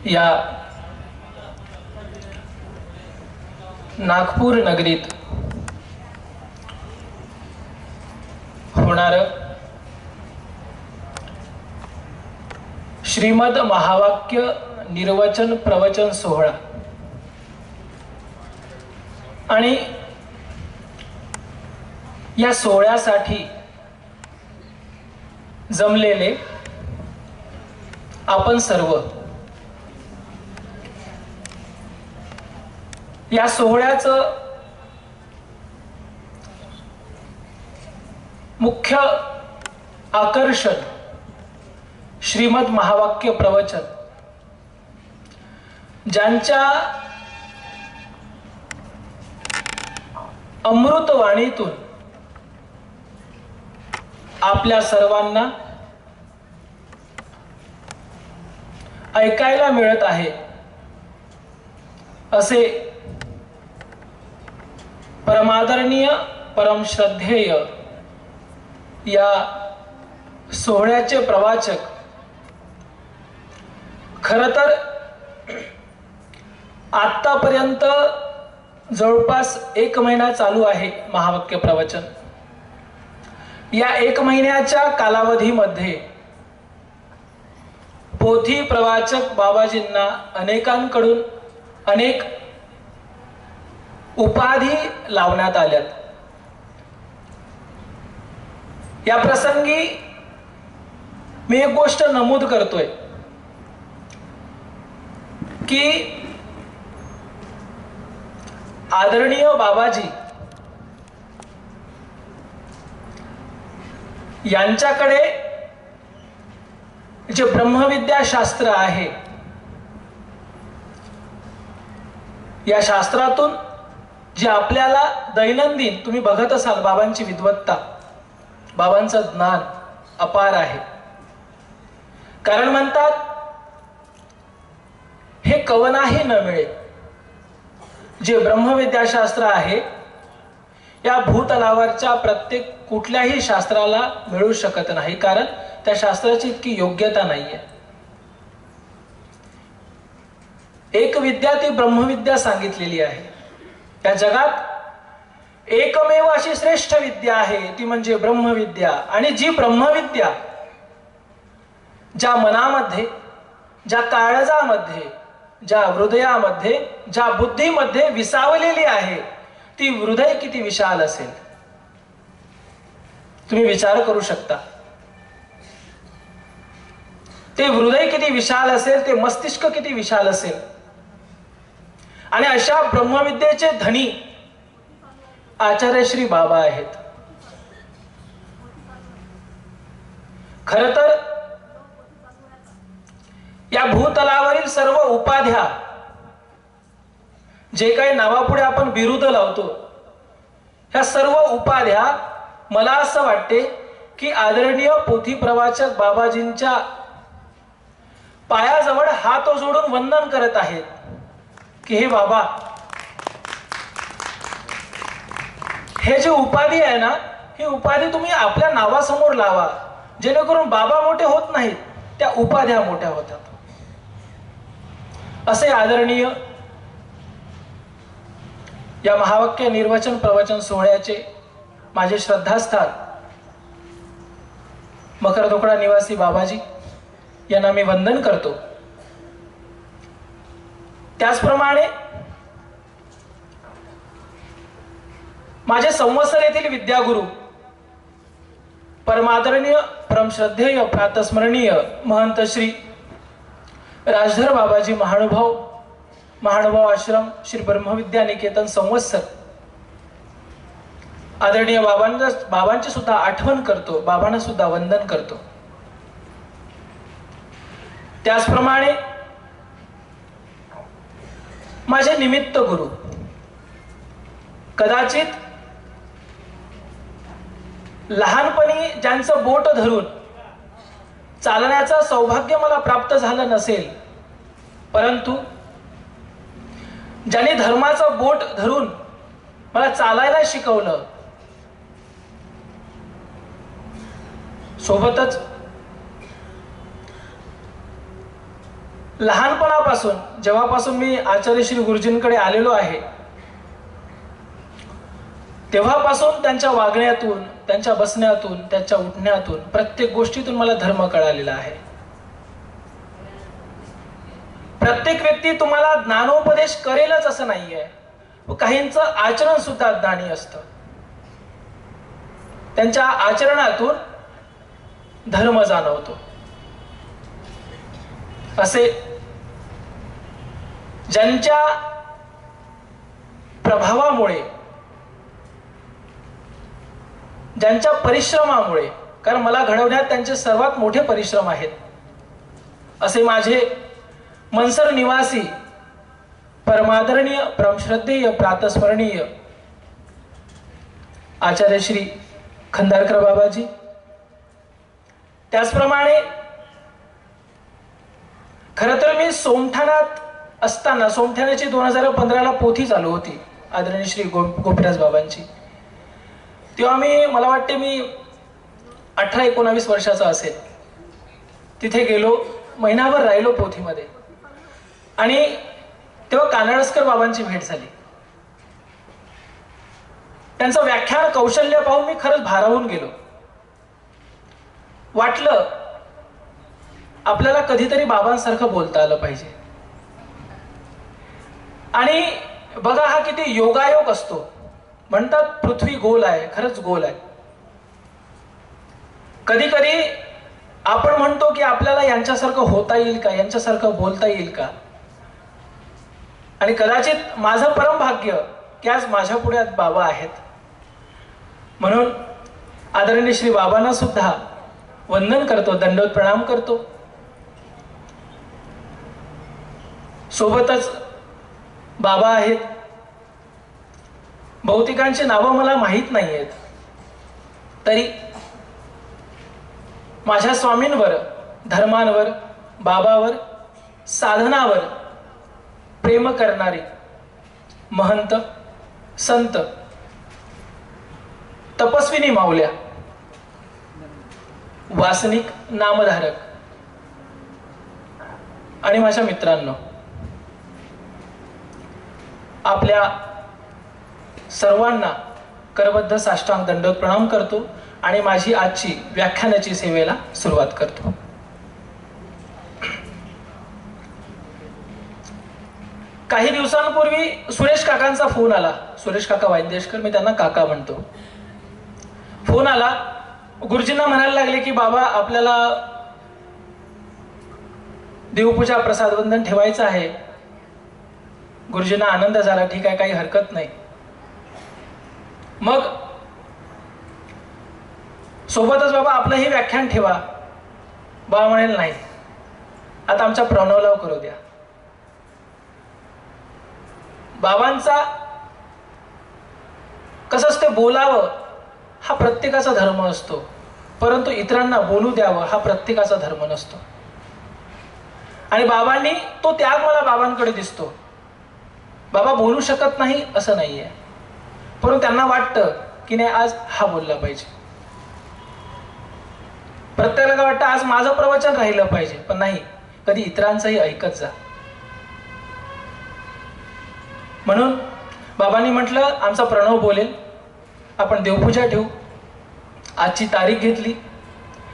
या नागपूर नगरीत होणार श्रीमद महावाक्य निर्वचन प्रवचन सोहळा आणि या सोहळ्यासाठी जमलेले आपण सर्व, या सोहळ्याचं मुख्य आकर्षण श्रीमद महावाक्य प्रवचन, ज्यांच्या अमृतवाणीतून आपल्या सर्वांना ऐकायला मिळत आहे असे परमादरणीय परमश्रद्धेय या सोहळ्याचे प्रवाचक, खरं तर आतापर्यंत जवळपास 1 महिना चालू आहे महावाक्य प्रवचन. या 1 महिन्याच्या कालावधीमध्ये पोथी प्रवाचक बाबाजींना अनेकांकडून अनेक उपाधी लावण्यात आल्यात. या प्रसंगी मी एक गोष्ट नमूद करतोय की आदरणीय बाबाजी यांच्याकडे जे ब्रह्मविद्या शास्त्र आहे, या शास्त्रातून जे आपल्याला दैनंदिन तुम्ही बघत असाल, बाबांची विद्वत्ता, बाबांचं ज्ञान अपार आहे. कारण म्हणतात हे कवनाही न मिळे. जे ब्रह्मविद्याशास्त्र आहे या भूतलावरच्या प्रत्येक कुठल्याही शास्त्राला मिळू शकत नाही, कारण त्या शास्त्राची इतकी योग्यता नाहीये. एक विद्या ती ब्रह्मविद्या सांगितलेली आहे. या जगात एकमेव अशी श्रेष्ठ विद्या आहे ती म्हणजे ब्रह्मविद्या. आणि जी ब्रह्मविद्या ज्या मनामध्ये, ज्या काळजामध्ये, ज्या हृदयामध्ये, ज्या बुद्धीमध्ये विसावलेली आहे, ती हृदय किती विशाल असेल तुम्ही विचार करू शकता. ते हृदय किती विशाल असेल, ते मस्तिष्क किती विशाल असेल. आणि अशा ब्रह्मविद्येचे धनी आचार्य श्री बाबा आहेत. खरं तर या भूतलावरील सर्व उपाध्या, जे काही नावापुढे आपण बिरुद लावतो, ह्या सर्व उपाध्या मला असं वाटते की आदरणीय पोथी प्रवाचक बाबाजींच्या पायाजवळ हात जोडून वंदन करत आहेत की हे बाबा, हे जे उपाधी आहे ना, ही उपाधी तुम्ही आपल्या नावासमोर लावा, जेणेकरून बाबा मोठे होत नाहीत, त्या उपाध्या मोठ्या होतात. असे आदरणीय या महावाक्य निर्वचन प्रवचन सोहळ्याचे माझे श्रद्धास्थान मकरदोकडा निवासी बाबाजी यांना मी वंदन करतो. त्याचप्रमाणे माझे संवत्सर येथील विद्यागुरु परमादरणीय परमश्रद्धेय प्रातस्मरणीय महंत श्री राजधर बाबाजी महानुभाव आश्रम श्री ब्रह्मविद्या निकेतन संवत्सर, आदरणीय बाबांची सुद्धा आठवण करतो, बाबांना सुद्धा वंदन करतो. त्याचप्रमाणे माझे निमित्त गुरु, कदाचित लहानपणी ज्यांचं बोट धरून चालण्याचं सौभाग्य मला प्राप्त झालं नसेल, परंतु ज्यांनी धर्माचं बोट धरून मला चालायला शिकवलं, सोबतच लहानपणापासून जेव्हापासून मी आचार्य श्री गुरुजींकडे आलेलो आहे तेव्हापासून त्यांच्या वागण्यातून, त्यांच्या बसण्यातून, त्यांच्या उठण्यातून, प्रत्येक गोष्टीतून मला धर्म कळालेला आहे. प्रत्येक व्यक्ती तुम्हाला ज्ञानोपदेश करेलच असं नाहीये, काहींचं आचरण सुद्धा ज्ञानी असतं. त्यांच्या आचरणातून धर्म जाणवतो. असे ज्यांच्या प्रभावामुळे, ज्यांच्या परिश्रमामुळे, कारण मला घडवण्यात त्यांचे सर्वात मोठे परिश्रम आहेत, असे माझे मनसर निवासी परमादरणीय, परमश्रद्धेय, प्रातस्मरणीय आचार्य श्री खंदारकर बाबाजी, त्याचप्रमाणे खरं तर मी सोमठाण्यात असताना, सोमठाण्याची 2015ला पोथी चालू होती आदरणीय श्री गोपीराज बाबांची, तेव्हा मला वाटते मी 18-19 वर्षाचा असेल. तिथे गेलो, महिनाभर राहिलो पोथीमध्ये, आणि तेव्हा कानडस्कर बाबांची भेट झाली. त्यांचं व्याख्यान कौशल्य पाहून मी खरंच भारावून गेलो. वाटलं आपल्याला कधीतरी बाबांसारखं बोलता आलं पाहिजे. आणि बघा, हा किती योगायोग असतो. म्हणतात पृथ्वी गोल आहे, खरंच गोल आहे. कधी कधी आपण म्हणतो की आपल्याला यांच्यासारखं होता येईल का, यांच्यासारखं बोलता येईल का, आणि कदाचित माझं परम भाग्य की आज माझ्या पुढे बाबा आहेत. म्हणून आदरणीय श्री बाबांना सुद्धा वंदन करतो, दंडवत प्रणाम करतो. सोबतच बाबा आहेत. बहुतेकांची नावं मला माहीत नाही आहेत, तरी माझ्या स्वामींवर, धर्मांवर, बाबावर, साधनावर प्रेम करणारी महंत, संत, तपस्विनी माऊल्या, वासनिक, नामधारक आणि माझ्या मित्रांनो, आपल्या सर्वांना करबद्ध साष्टांग दंडवत प्रणाम करतो आणि माझी आजची व्याख्यानाची सेवेला सुरुवात करतो. काही दिवसांपूर्वी सुरेश काकांचा फोन आला. सुरेश काका वायदेशकर, मी त्यांना काका म्हणतो. फोन आला, गुरुजींना म्हणायला लागले की बाबा आपल्याला देवपूजा प्रसाद वंदन ठेवायचं आहे. गुरुजींना आनंद झाला, ठीक आहे, काही हरकत नाही. मग सोबतच बाबा आपलं हे व्याख्यान ठेवा. बाबा म्हणेल नाही, आता आमच्या प्रणवला करू द्या. बाबांचा कसं असते, बोलावं हा प्रत्येकाचा धर्म असतो, परंतु इतरांना बोलू द्यावं हा प्रत्येकाचा धर्म नसतो. आणि बाबांनी तो त्याग मला बाबांकडे दिसतो. बाबा बोलू शकत नाही असं नाहीये, परंतु त्यांना वाटतं की नाही आज हा बोलला पाहिजे. प्रत्येकाला वाटतं आज माझं प्रवचन राहिलं पाहिजे, पण नाही, कधी इतरांचंही ऐकत जा. म्हणून बाबांनी म्हटलं आमचा प्रणव बोलेल, आपण देवपूजा ठेवू. आजची तारीख घेतली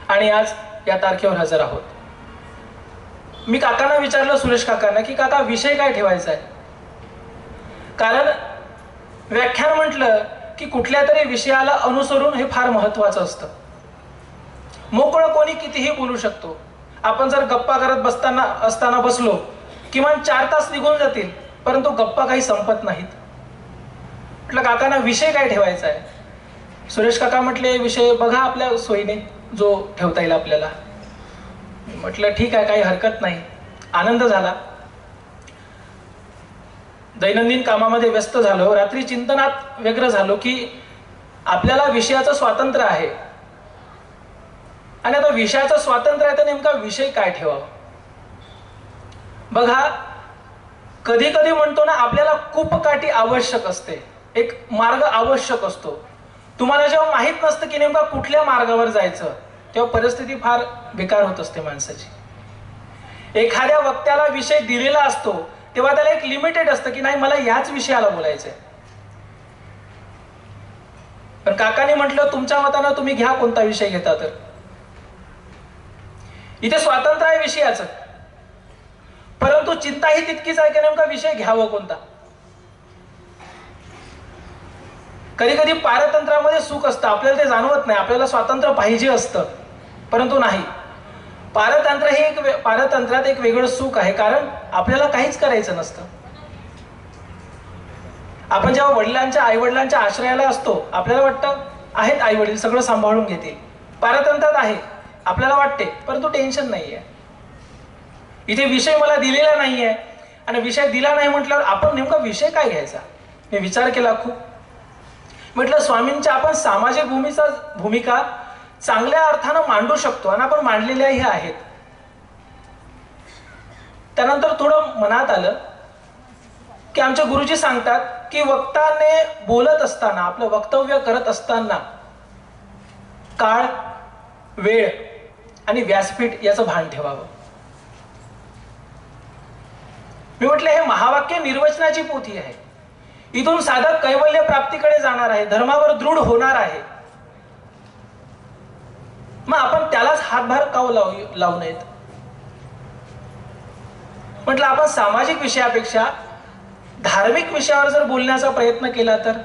आणि आज या तारखेवर हजर आहोत. मी काकांना विचारलं, सुरेश काकांना, की काका विषय काय ठेवायचा आहे. कारण व्याख्यान म्हटलं की कुठल्या तरी विषयाला अनुसरून हे फार महत्वाचं असतं. मोकळं कोणी कितीही बोलू शकतो. आपण जर गप्पा करत असताना बसलो, किमान 4 तास निघून जातील, परंतु गप्पा काही संपत नाहीत. म्हटलं काकांना विषय काय ठेवायचा आहे. सुरेश काका म्हटले विषय बघा आपल्या सोयीने जो ठेवता येईल आपल्याला. म्हटलं ठीक आहे, काही हरकत नाही. आनंद झाला. दैनंदिन कामामध्ये व्यस्त झालो, रात्री चिंतनात व्यग्र झालो की आपल्याला विषयाचं स्वातंत्र्य आहे, आणि आता विषयाचं स्वातंत्र्य आहे तर नेमका विषय काय ठेवावा. बघा, कधी कधी म्हणतो ना आपल्याला कूपकाठी आवश्यक असते, एक मार्ग आवश्यक असतो. तुम्हाला जेव्हा माहित नसतं की नेमका कुठल्या मार्गावर जायचं, तेव्हा परिस्थिती फार बेकार होत असते माणसाची. एखाद्या वक्त्याला विषय दिलेला असतो तेव्हा त्याला एक लिमिटेड असतं की नाही, मला याच विषयाला बोलायचंय. पण काकांनी म्हटलं तुमच्या मतानं तुम्ही घ्या कोणता विषय घेता. तर इथे स्वातंत्र्य आहे विषयाचं, परंतु चिंता ही तितकीच आहे की नेमका विषय घ्यावा कोणता. कधी कधी पारतंत्र्यामध्ये सुख असतं, आपल्याला ते जाणवत नाही. आपल्याला स्वातंत्र्य पाहिजे असतं, परंतु नाही. पारतंत्र्यात एक वेगळं सुख आहे, कारण आपल्याला काहीच करायचं नसतं. आपण जेव्हा वडिलांच्या आई वडिलांच्या आश्रयाला असतो, आपल्याला वाटतं आहेत आई वडील सगळं सांभाळून घेतील. पारतंत्र्यात आहे, आपल्याला वाटते, परंतु टेन्शन नाहीये. इथे विषय मला दिलेला नाहीये, आणि विषय दिला नाही म्हटल्यावर आपण नेमका विषय काय घ्यायचा. मी विचार केला खूप. म्हटलं स्वामींच्या आपण सामाजिक भूमिका चांगल्या अर्थानं मांडू शकतो, आणि आपण मांडलेल्याही आहेत. त्यानंतर थोडं मनात आलं की आमचे गुरुजी सांगतात की वक्ताने बोलत असताना, आपलं वक्तव्य करत असताना काळ, वेळ आणि व्यासपीठ याचं भान ठेवावं. मी म्हटलं हे महावाक्य निर्वचनाची पोथी आहे. इथून साधक कैवल्य प्राप्तीकडे जाणार आहे, धर्मावर दृढ होणार आहे. मग आपण त्यालाच हातभार का लावू नयेत. म्हटलं आपण सामाजिक विषयापेक्षा धार्मिक विषयावर जर बोलण्याचा प्रयत्न केला तर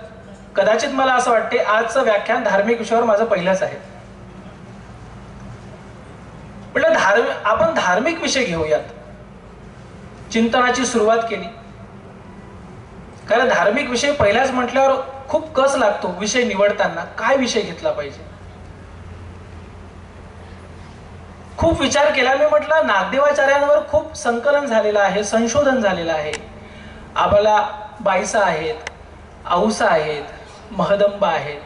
कदाचित मला असं वाटते आजचं व्याख्यान धार्मिक विषयावर माझं पहिलंच आहे. म्हटलं आपण धार्मिक विषय घेऊयात. चिंतनाची सुरुवात केली, कारण धार्मिक विषय पहिलाच म्हटल्यावर खूप कस लागतो. विषय निवडताना काय विषय घेतला पाहिजे, खूप विचार केला. मी म्हटलं नागदेवाचार्यांवर खूप संकलन झालेलं आहे, संशोधन झालेलं आहे. आबाला बाईसा आहेत, औसा आहेत, महदंबा आहेत,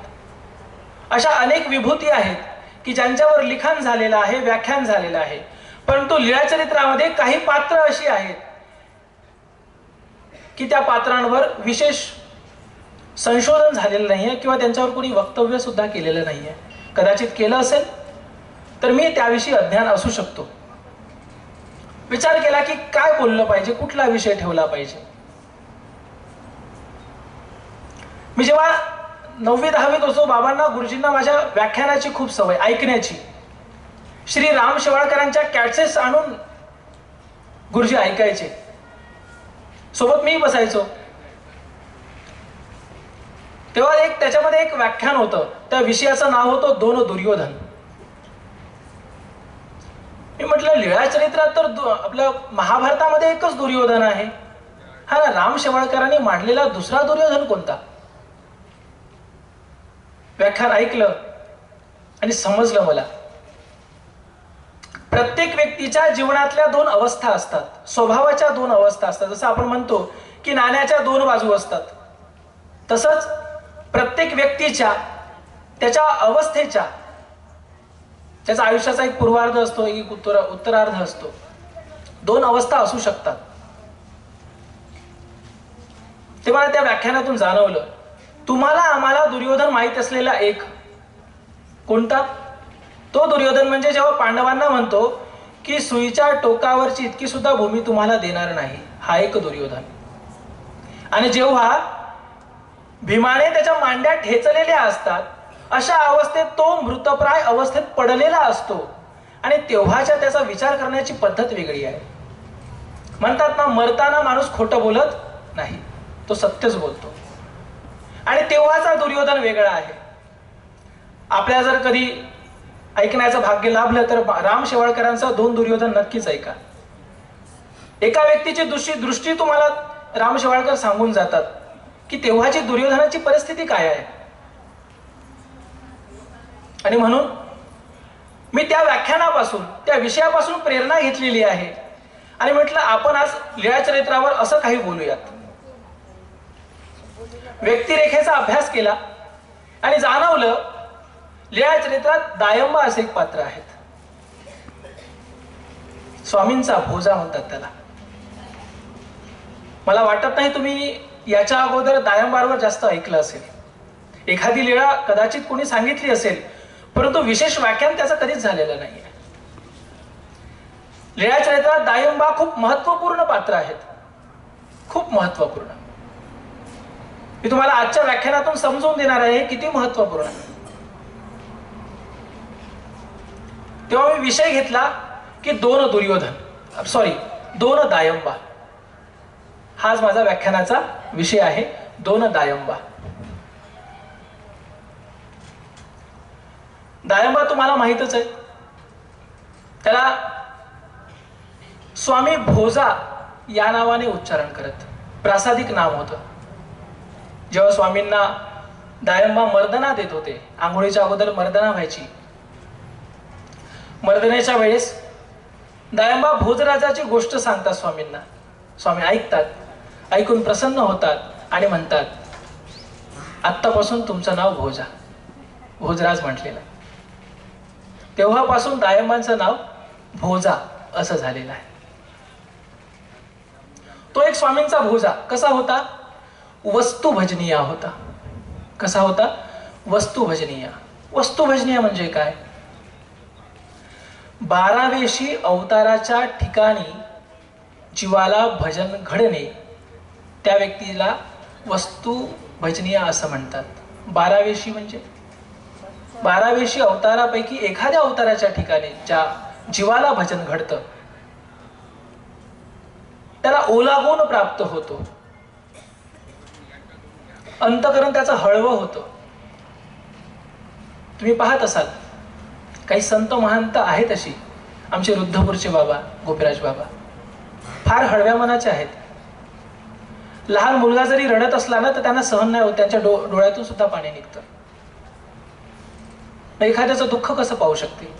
अशा अनेक विभूती आहेत की ज्यांच्यावर लिखाण झालेलं आहे, व्याख्यान झालेलं आहे. परंतु लीळाचरित्रामध्ये काही पात्र अशी आहेत की त्या पात्रांवर विशेष संशोधन झालेलं नाहीये, किंवा त्यांच्यावर कोणी वक्तव्य सुद्धा केलेलं नाहीये. कदाचित केलं असेल तर मी त्याविषयी अज्ञान असू शकतो. विचार केला की काय बोललं पाहिजे, कुठला विषय ठेवला पाहिजे. मी जेव्हा 9वी-10वीत होतो, बाबांना गुरुजींना माझ्या व्याख्यानाची खूप सवय, ऐकण्याची. श्री राम शेवाळकरांच्या कॅसेट्स आणून गुरुजी ऐकायचे, सोबत मी बसायचो. तेव्हा त्याच्यामध्ये एक व्याख्यान होतं, त्या विषयाचं नाव होतं दोन दुर्योधन. मी म्हटलं लीळाचरित्रात तर आपल्या महाभारतामध्ये एकच दुर्योधन आहे, हा ना राम शेवाळकरांनी मांडलेला दुसरा दुर्योधन कोणता. व्याख्यान ऐकलं आणि समजलं मला. प्रत्येक व्यक्तीच्या जीवनातल्या दोन अवस्था असतात, स्वभावाच्या दोन अवस्था असतात. जसं आपण म्हणतो की नाण्याच्या दोन बाजू असतात, तसंच प्रत्येक व्यक्तीच्या त्याच्या अवस्थेच्या, त्याच्या आयुष्याचा एक पूर्वार्ध असतो, एक उत्तरार्ध असतो. दोन अवस्था असू शकतात. ते मला त्या व्याख्यानातून जाणवलं. तुम्हाला आम्हाला दुर्योधन माहित असलेला एक कोणता, तो दुर्योधन म्हणजे जेव्हा पांडवांना म्हणतो की सुईच्या टोकावरची इतकी सुद्धा भूमी तुम्हाला देणार नाही, हा एक दुर्योधन. आणि जेव्हा भीमाने त्याच्या मांड्या ठेचलेल्या असतात, अशा अवस्थेत तो मृतप्राय अवस्थेत पडलेला असतो, आणि तेव्हाच्या त्याचा विचार करण्याची पद्धत वेगळी आहे. म्हणतात ना, मरताना माणूस खोटं बोलत नाही, तो सत्यच बोलतो. आणि तेव्हाचा दुर्योधन वेगळा आहे. आपल्याला जर कधी ऐकण्याचं भाग्य लाभलं तर राम शेवाळकरांचा दोन दुर्योधन नक्कीच ऐका. एका व्यक्तीची दृष्टी तुम्हाला राम शेवाळकर सांगून जातात की तेव्हाची दुर्योधनाची परिस्थिती काय आहे. आणि म्हणून मी त्या व्याख्यानापासून, त्या विषयापासून प्रेरणा घेतलेली आहे, आणि म्हटलं आपण आज लीळाचरित्रावर असं काही बोलूयात. व्यक्तिरेखेचा अभ्यास केला आणि जाणवलं लीळाचरित्रात दायंबा असे एक पात्र आहेत. स्वामींचा भोजा म्हणतात त्याला. मला वाटत नाही तुम्ही याच्या अगोदर दायंबावर जास्त ऐकलं असेल. एखादी लीळा कदाचित कोणी सांगितली असेल, परंतु विशेष व्याख्यान त्याचं कधीच झालेलं नाहीये. लीळाचरित्रात दायंबा खूप महत्वपूर्ण पात्र आहेत, खूप महत्वपूर्ण. मी तुम्हाला आजच्या व्याख्यानातून समजून देणार आहे किती महत्वपूर्ण. तेव्हा मी विषय घेतला की 2 दुर्योधन, सॉरी 2 दायंबा. हाच माझा व्याख्यानाचा विषय आहे, 2 दायंबा. दायंबा तुम्हाला माहितच आहे, त्याला स्वामी भोजा या नावाने उच्चारण करत, प्रासादिक नाम होतं. जेव्हा स्वामींना दायंबा मर्दना देत होते, आंघोळीच्या अगोदर मर्दना व्हायची, मर्दनेच्या वेळेस दायंबा भोजराजाची गोष्ट सांगतात स्वामींना. स्वामी ऐकतात, ऐकून प्रसन्न होतात आणि म्हणतात, आत्तापासून तुमचं नाव भोजा, भोजराज म्हटलेलं. तेव्हापासून दायंबांचं नाव भोजा असं झालेलं आहे. तो एक स्वामींचा भोजा कसा होता? वस्तुभजनीय होता. कसा होता? वस्तुभजनीय. वस्तुभजनीय म्हणजे काय? 12वेशी अवताराच्या ठिकाणी जीवाला भजन घडणे, त्या व्यक्तीला वस्तुभजनीय असं म्हणतात. 12वेशी म्हणजे 12वेशी अवतारापैकी एखाद्या अवताराच्या ठिकाणी ज्या जीवाला भजन घडतं त्याला ओलागुण प्राप्त होतो, अंतःकरण त्याचं हळवं होतं. तुम्ही पाहत असाल काही संत महंत आहेत अशी, आमचे रुद्धपूरचे बाबा गोपीराज बाबा फार हळव्या मनाचे आहेत. लहान मुलगा जरी रडत असला ना तर त्यांना सहन नाही होत, त्यांच्या डोळ्यातून सुद्धा पाणी निघतं. एखाद्याचं दुःख कसं पाहू शकते?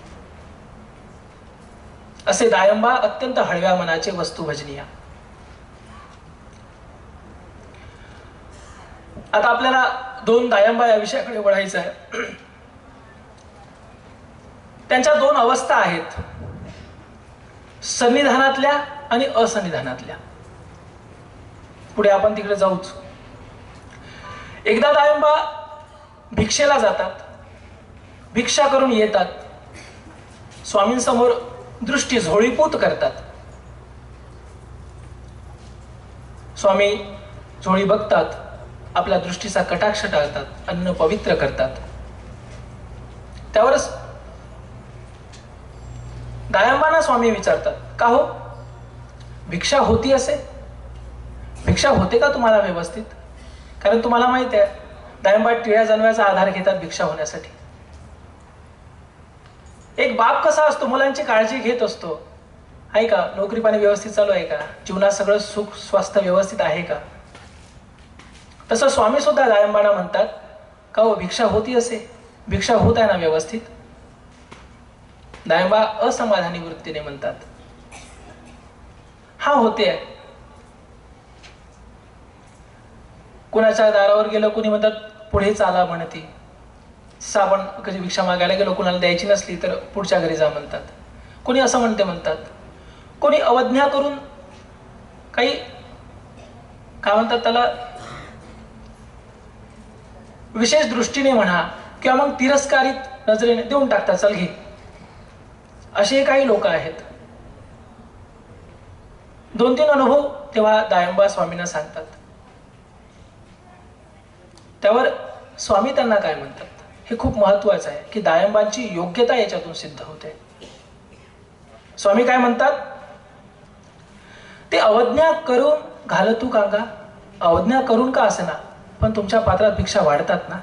असे दायंबा अत्यंत हळव्या मनाचे, वस्तुभजनीय. आता आपल्याला 2 दायंबा या विषयाकडे वळायचं आहे. त्यांच्या 2 अवस्था आहेत, सन्निधानातल्या आणि असन्निधानातल्या. पुढे आपण तिकडे जाऊच. एकदा दायंबा भिक्षेला जातात, भिक्षा करून येतात, स्वामींसमोर दृष्टी झोळीपूत करतात. स्वामी झोळी बघतात, आपल्या दृष्टीचा कटाक्ष टाळतात, अन्न पवित्र करतात. त्यावरच दायंबांना स्वामी विचारतात, का हो भिक्षा होती असे? भिक्षा होते का तुम्हाला व्यवस्थित? कारण तुम्हाला माहिती आहे दायंबा टिळ्या जानव्याचा आधार घेतात भिक्षा होण्यासाठी. एक बाप कसा असतो, मुलांची काळजी घेत असतो, आहे का? नोकरी पाणी व्यवस्थित चालू आहे का? जीवनात सगळं सुख स्वास्थ्य व्यवस्थित आहे का? तसं स्वामी सुद्धा दायंबांना म्हणतात, का हो भिक्षा होती असे? भिक्षा होत आहे ना व्यवस्थित? दायंबा असमाधानी वृत्तीने म्हणतात, हा होते आहे. कुणाच्या दारावर गेलं, कुणी म्हणतात पुढे चाला म्हणती. आपण कधी भिक्षा मागायला गेलो, कुणाला द्यायची नसली तर पुढच्या घरी जा म्हणतात. कोणी असं म्हणतात. कोणी अवज्ञा करून काही काय म्हणतात त्याला, विशेष दृष्टीने म्हणा किंवा मग तिरस्कारित नजरेने देऊन टाकतात, चल घे. असे काही लोक आहेत. 2-3 अनुभव तेव्हा दायंबा स्वामींना सांगतात. त्यावर स्वामी त्यांना काय म्हणतात हे खूप महत्वाचं आहे की दायंबांची योग्यता याच्यातून सिद्ध होते. स्वामी काय म्हणतात, ते अवज्ञा करून घालतू कांगा, अवज्ञा करून का असेना पण तुमच्या पात्रात भिक्षा वाढतात ना.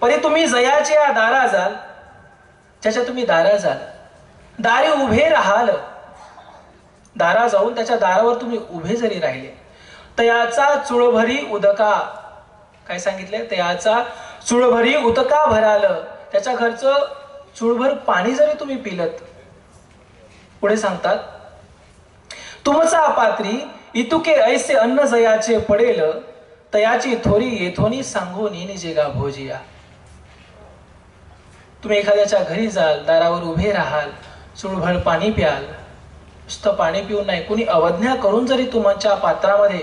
परी तुम्ही जयाचे या दारा जाल, ज्याच्या तुम्ही दारा जाल, दारी उभे राहाल, दारा जाऊन त्याच्या दारावर तुम्ही उभे जरी राहिले, तयाचा चुळभरी उदका, काय सांगितले, तयाचा चुळभरी उदका भराल, त्याच्या घरचं चुळभर पाणी जरी तुम्ही पिलत. पुढे सांगतात, तुमचा पात्री इतुके ऐसे अन्न जयाचे पडेल, तयाची थोरी येथोनी सांगून निजेगा भोजिया. तुम्ही एखाद्याच्या घरी जाल, दारावर उभे राहाल, चुळभर पाणी प्याल, नुसतं पाणी पिऊन नाही, कुणी अवज्ञा करून जरी तुमच्या पात्रामध्ये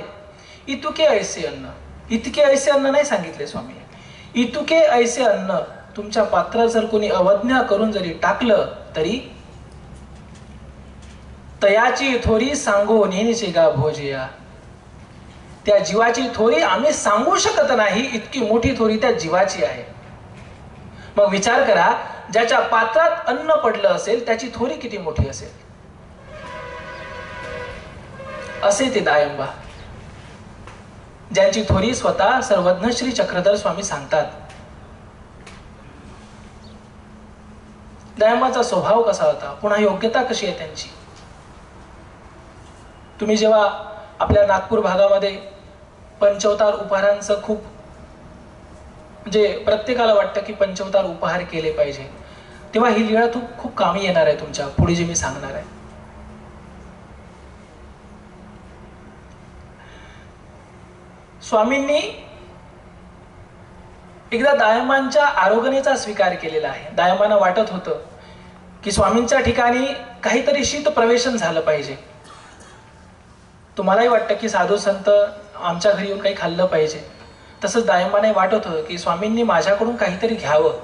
इतुके ऐसे अन्न, इतके ऐसे अन्न नाही सांगितले स्वामी, इतुके ऐसे अन्न तुमच्या पात्रात जर कोणी अवज्ञा करून जरी टाकलं तरी तयाची थोरी सांगो नेहमीचे गा भोजया. त्या जीवाची थोरी आम्ही सांगू शकत नाही, इतकी मोठी थोरी त्या जीवाची आहे. मग विचार करा, ज्याच्या पात्रात अन्न पडलं असेल त्याची थोरी किती मोठी असेल. असे ते दायंबा, ज्यांची थोरी स्वतः सर्वज्ञ श्री चक्रधर स्वामी सांगतात. दायंबाचा स्वभाव कसा होता, पुन्हा योग्यता कशी आहे त्यांची. तुम्ही जेव्हा आपल्या नागपूर भागामध्ये पंचवतार उपहारांचं खूप, म्हणजे प्रत्येकाला वाटतं की पंचवतार उपहार केले पाहिजे, तेव्हा ही लीळा खूप कामी येणार आहे तुमच्या पुढे जे मी सांगणार आहे. स्वामींनी एकदा दायंबांच्या आरोगणेचा स्वीकार केलेला आहे. दायंबांना वाटत होतं की स्वामींच्या ठिकाणी काहीतरी शीत प्रवेशन झालं पाहिजे. तुम्हालाही वाटतं की साधू संत आमच्या घरी येऊन काही खाल्लं पाहिजे. तसंच दायंबाने वाटत होतं की स्वामींनी माझ्याकडून काहीतरी घ्यावं.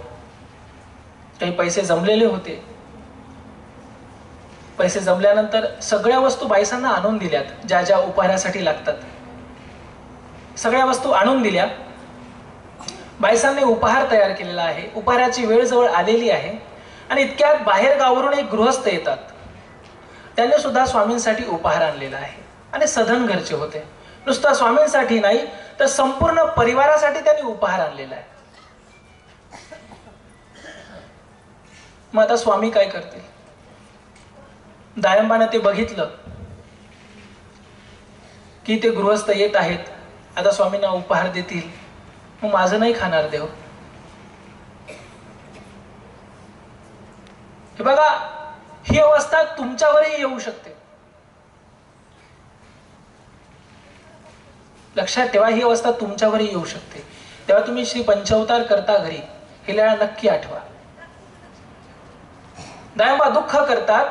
काही पैसे जमलेले होते. पैसे जमल्यानंतर सगळ्या वस्तू बाईसांना आणून दिल्यात, ज्या ज्या उपहारासाठी लागतात सगळ्या वस्तू आणून दिल्या. बाईसांनी उपहार तयार केलेला आहे. उपहाराची वेळ जवळ आलेली आहे आणि इतक्यात बाहेर गावावरून एक गृहस्थ येतात. त्यांनी सुद्धा स्वामींसाठी उपहार आणलेला आहे आणि सधन घरचे होते. नुसता स्वामींसाठी नाही तर संपूर्ण परिवारासाठी त्यांनी उपहार आणलेला आहे. मग आता स्वामी काय करतील. दायंबाने ते बघितलं की ते गृहस्थ येत आहेत, आता स्वामींना उपहार देतील, मग माझं नाही खाणार देव. हे बघा, ही अवस्था तुमच्यावरही येऊ शकते. लक्षात ठेवा, ही अवस्था तुमच्यावरही येऊ शकते. तेव्हा तुम्ही श्री पंचवतार करता घरी हे लीळा नक्की आठवा. दायंबा दुःख करतात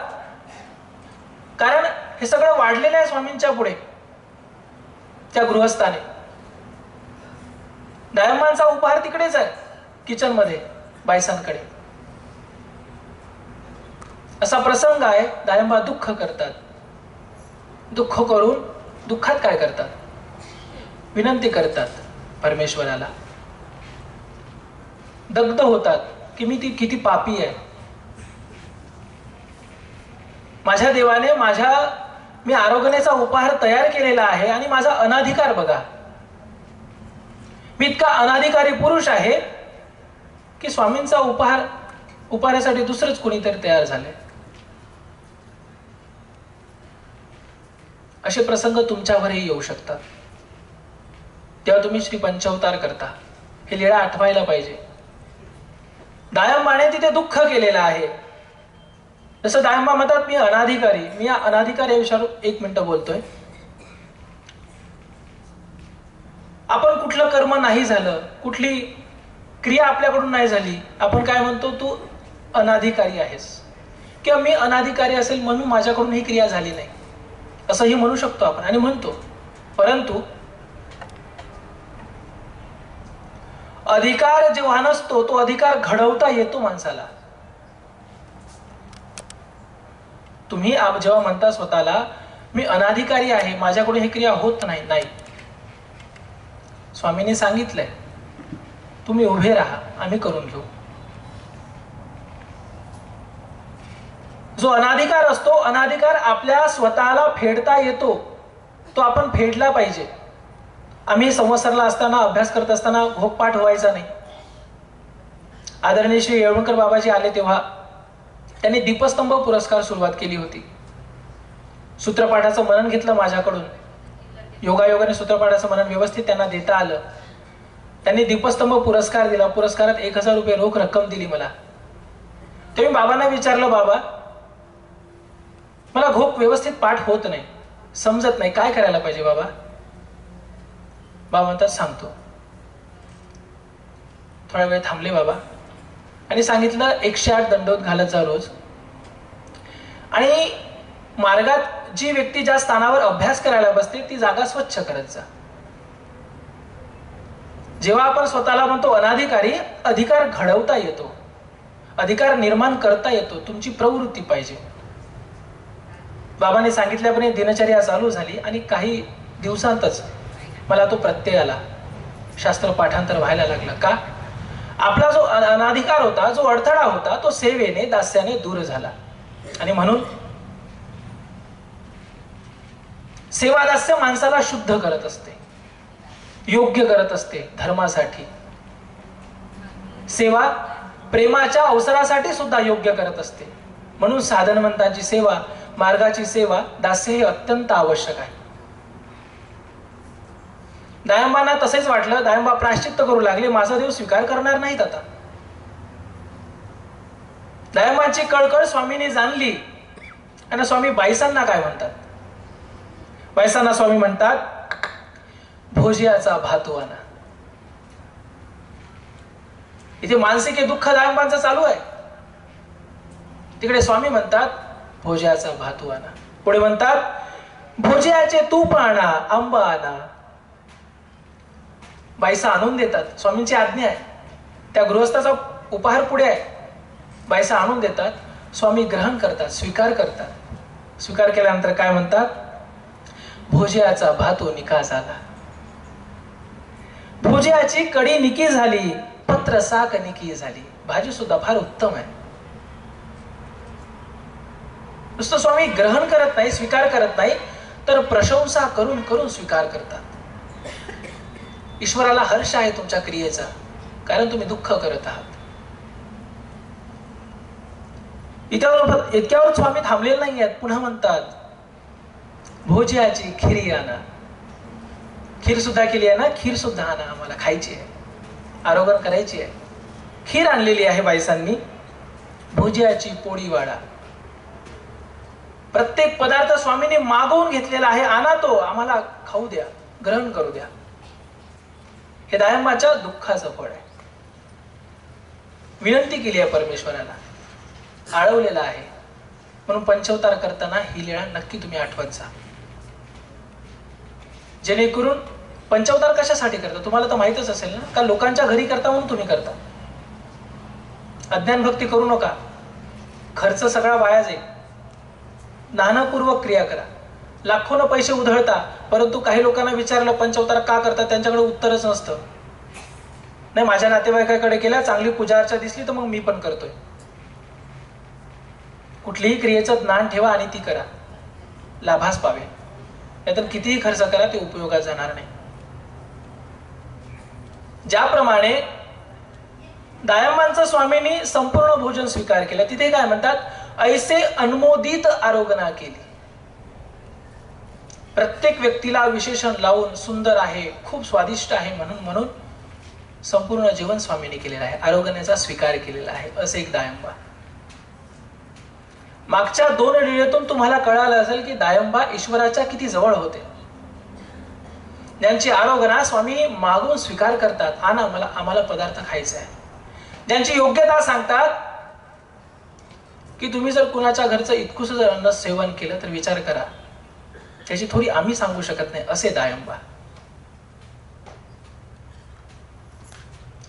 कारण हे सगळं वाढलेलं आहे स्वामींच्या पुढे. त्या गृहस्थाने दायंबांचा उपहार तिकडेच आहे किचन मध्ये बायसांकडे. असा प्रसंग आहे. दायंबा दुःख करतात. दुःख करून दुःखात काय करतात, विनंती करतात परमेश्वराला. दग्ध होतात की मी ती किती पापी आहे. माझ्या देवाने मी आरोग्याचा उपहार तयार केलेला आहे आणि माझा अनाधिकार बघा. मी इतका अनाधिकारी पुरुष आहे की स्वामींचा उपहारासाठी दुसरंच कोणीतरी तयार झाले. असे प्रसंग तुमच्यावरही येऊ शकतात. तेव्हा तुम्ही श्री पंचवतार करता हे लीळा आठवायला पाहिजे. दायंबाने तिथे दुःख केलेलं आहे. जसं दायंबा म्हणतात मी अनाधिकारी. मी या अनाधिकारी विषयावर 1 मिनिट बोलतोय. आपण कुठलं कर्म नाही झालं, कुठली क्रिया आपल्याकडून नाही झाली, आपण काय म्हणतो, तू अनाधिकारी आहेस किंवा मी अनाधिकारी असेल म्हणून माझ्याकडून ही क्रिया झाली नाही, असंही म्हणू शकतो आपण आणि म्हणतो. परंतु अधिकार जेव्हा नसतो तो अधिकार घडवता येतो माणसाला. तुम्ही जेव्हा म्हणता स्वतःला मी अनाधिकारी आहे, माझ्याकडून ही क्रिया होत नाही, नाही, स्वामींनी सांगितलंय तुम्ही उभे राहा, आम्ही करून घेऊ. जो अनाधिकार असतो, अनाधिकार आपल्या स्वतःला फेडता येतो, तो आपण फेडला पाहिजे. आम्ही संवत्सरला असताना, अभ्यास करत असताना घोकपाठ व्हायचा नाही. आदरणीय श्री येळवणकर बाबाजी आले तेव्हा त्यांनी दीपस्तंभ पुरस्कार सुरुवात केली होती. सूत्रपाठाचं मनन घेतलं माझ्याकडून. योगायोगाने सूत्रपाठाचं मनन व्यवस्थित त्यांना देता आलं. त्यांनी दीपस्तंभ पुरस्कार दिला. पुरस्कारात 1000 रुपये रोख रक्कम दिली मला. तेव्हा मी बाबांना विचारलं, बाबा मला घोक व्यवस्थित पाठ होत नाही, समजत नाही, काय करायला पाहिजे बाबा. बाबा म्हणतात सांगतो. थोडा वेळ थांबले बाबा आणि सांगितलं 108 दंडोत घालत जा रोज. आणि मार्गात जी व्यक्ती ज्या स्थानावर अभ्यास करायला बसते ती जागा स्वच्छ करत जा. जेव्हा आपण स्वतःला म्हणतो अनाधिकारी, अधिकार घडवता येतो, अधिकार निर्माण करता येतो. तुमची प्रवृत्ती पाहिजे. बाबांनी सांगितल्याप्रमाणे दिनचर्या चालू झाली आणि काही दिवसांतच मला तो प्रत्यय आला, शास्त्र पाठांतर व्हायला लागलं. का? आपला जो अनाधिकार होता, जो अडथळा होता, तो सेवेने दास्याने दूर झाला. आणि म्हणून सेवा दास्य माणसाला शुद्ध करत असते, योग्य करत असते धर्मासाठी. सेवा प्रेमाच्या अवसरासाठी सुद्धा योग्य करत असते. म्हणून साधनवंतांची सेवा, मार्गाची सेवा, दास्य हे अत्यंत आवश्यक आहे. दायंबांना तसेच वाटलं. दायंबा प्रायश्चित्त करू लागले, माझा देव स्वीकार करणार नाहीत आता. दायंबांची कळकळ स्वामींनी जाणली. आणि स्वामी बाईसांना काय म्हणतात? बाईसांना स्वामी म्हणतात, भोजियाचा भातुआना. इथे मानसिक दुःख दायंबांचं चालू आहे, तिकडे स्वामी म्हणतात भोजियाचा भातुआना. पुढे म्हणतात, भोजियाचे तूप आणा, आंबा आणा. बाईसा आणून देतात, स्वामींची आज्ञा आहे. त्या गृहस्थाचा उपहार पुढे आहे. बाईसा आणून देतात, स्वामी ग्रहण करतात, स्वीकार करतात. स्वीकार केल्यानंतर काय म्हणतात? भोजियाचा भातू निका झाला. भोजियाची कडी निकी झाली, पत्र साक निकी झाली. भाजी सुद्धा फार उत्तम आहे. नुसतं स्वामी ग्रहण करत नाही, स्वीकार करत नाही, तर प्रशंसा करून करून स्वीकार करतात. ईश्वराला हर्ष आहे तुमच्या क्रियेचा, कारण तुम्ही दुःख करत आहात. इतक्यावर स्वामी थांबलेले नाही आहेत. पुन्हा म्हणतात, भोजियाची खीर आणा. खीर सुद्धा केली आहे ना, खीर सुद्धा आणा, आम्हाला खायची आहे, आरोग्य करायची आहे. खीर आणलेली आहे बाईसांनी. भोजियाची पोळी वाढा. प्रत्येक पदार्थ स्वामींनी मागवून घेतलेला आहे. आणा तो, आम्हाला खाऊ द्या, ग्रहण करू द्या. हे दायंबाच्या दुःखाचं फळ आहे. विनंती केली आहे परमेश्वराला, आळवलेला आहे. म्हणून पंचवतार करताना ही लीळा नक्की तुम्ही आठवत जा. जेणेकरून पंचवतार कशासाठी करता तुम्हाला तर माहितच असेल ना, का लोकांच्या घरी करता म्हणून तुम्ही करता. अज्ञान भक्ती करू नका, खर्च सगळा वाया जाईल. ज्ञानपूर्वक क्रिया करा. लाखोनं पैसे उधळता, परंतु काही लोकांना विचारलं पंचवतार का करतात, त्यांच्याकडे उत्तरच नसतं. नाही, माझ्या नातेवाईकाकडे गेल्या, चांगली पूजा अर्चा दिसली तर मग मी पण करतोय. कुठलीही क्रियेचं ज्ञान ठेवा आणि ती करा, लाभास पावे. नाहीतर कितीही खर्च करा, ते उपयोगात जाणार नाही. ज्याप्रमाणे दायंबांचं स्वामींनी संपूर्ण भोजन स्वीकार केलं, तिथे काय म्हणतात, ऐसे अनुमोदित आरोगना केली. प्रत्येक व्यक्तीला विशेषण लावून सुंदर आहे, खूप स्वादिष्ट आहे म्हणून संपूर्ण जीवन स्वामींनी केलेलं आहे, आरोगण्याचा स्वीकार केलेला आहे. असे एक दायंबा. मागच्या 2 लीळेतून तुम्हाला कळालं असेल की दायंबा ईश्वराच्या किती जवळ होते. ज्यांची आरोगना स्वामी मागून स्वीकार करतात, आणा आम्हाला पदार्थ खायचा आहे. ज्यांची योग्यता सांगतात की तुम्ही जर कुणाच्या घरचं इतकुस जर अन्न सेवन केलं तर विचार करा, त्याची थोडी आम्ही सांगू शकत नाही. असे दायंबा,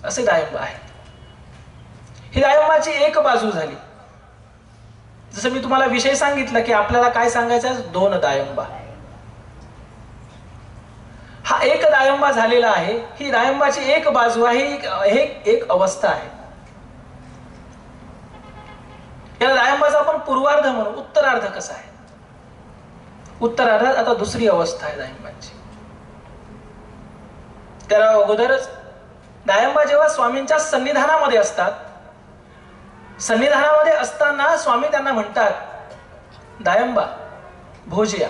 असे दायंबा आहे. ही दायंबाची एक बाजू झाली. जसं मी तुम्हाला विषय सांगितलं की आपल्याला काय सांगायचं, 2 दायंबा. हा एक दायंबा झालेला आहे. ही दायंबाची एक बाजू आहे, एक अवस्था आहे. या दायंबाचा आपण पूर्वार्ध म्हणू. उत्तरार्ध कसा आहे? उत्तरार्धात आता दुसरी अवस्था आहे दायंबाची. त्याला अगोदरच दायंबा जेव्हा स्वामींच्या सन्निधानामध्ये असतात, सन्निधानामध्ये असताना स्वामी त्यांना म्हणतात, दायंबा, भोजिया,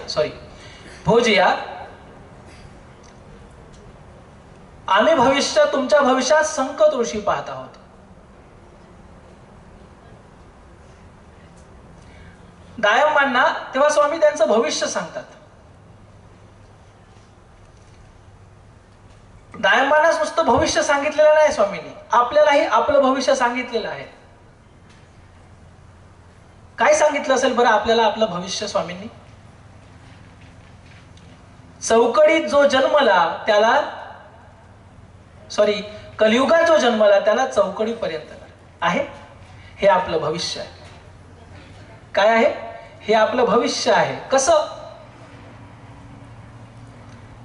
आम्ही तुमच्या भविष्यात संकटऋषी पाहत आहोत. दायंबांना तेव्हा स्वामी त्यांचं भविष्य सांगतात. दायंबांना नुसतं भविष्य सांगितलेलं नाही स्वामींनी, आपल्यालाही आपलं भविष्य सांगितलेलं आहे. काय सांगितलं असेल बरं आपल्याला आपलं भविष्य स्वामींनी? चौकडीत जो जन्मला त्याला, कलियुगात जो जन्मला त्याला चौकडीपर्यंत आहे. हे आपलं भविष्य आहे. काय आहे? हे आपलं भविष्य आहे. कसं?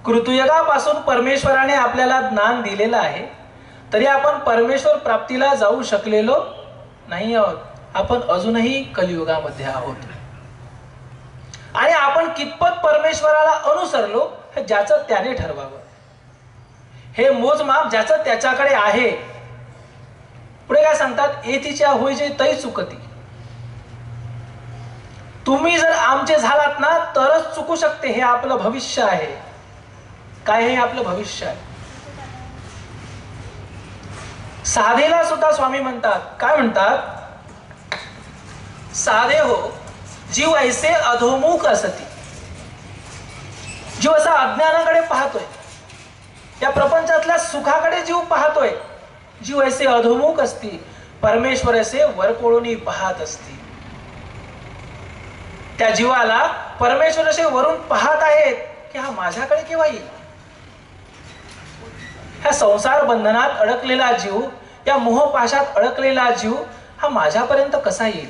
ऋतुयुगापासून परमेश्वराने आपल्याला ज्ञान दिलेलं आहे, तरी आपण परमेश्वर प्राप्तीला जाऊ शकलेलो नाही आहोत. आपण अजूनही कलियुगामध्ये आहोत. आणि आपण कितपत परमेश्वराला अनुसरलो हे ज्याचं त्याने ठरवावं. हे मोजमाप ज्याचं त्याच्याकडे आहे. पुढे काय सांगतात? येतीच्या होईचे तै चुकती. तुम्ही जर आमचे झालात ना तरच चुकू शकते. हे आपलं भविष्य आहे. काय हे आपलं भविष्य आहे. साधेला सुद्धा स्वामी म्हणतात, काय म्हणतात? साधे हो जीव ऐसे अधोमुख असती. जीव असा अज्ञानाकडे पाहतोय, या प्रपंचातल्या सुखाकडे जीव पाहतोय. जीव ऐसे अधोमुख असती, परमेश्वर असे वरपोळून पाहत असती. त्या जीवाला परमेश्वर असे वरून पाहत आहेत की हा माझ्याकडे केव्हा येईल. ह्या संसार बंधनात अडकलेला जीव, या मोहपाशात अडकलेला जीव हा माझ्यापर्यंत कसा येईल,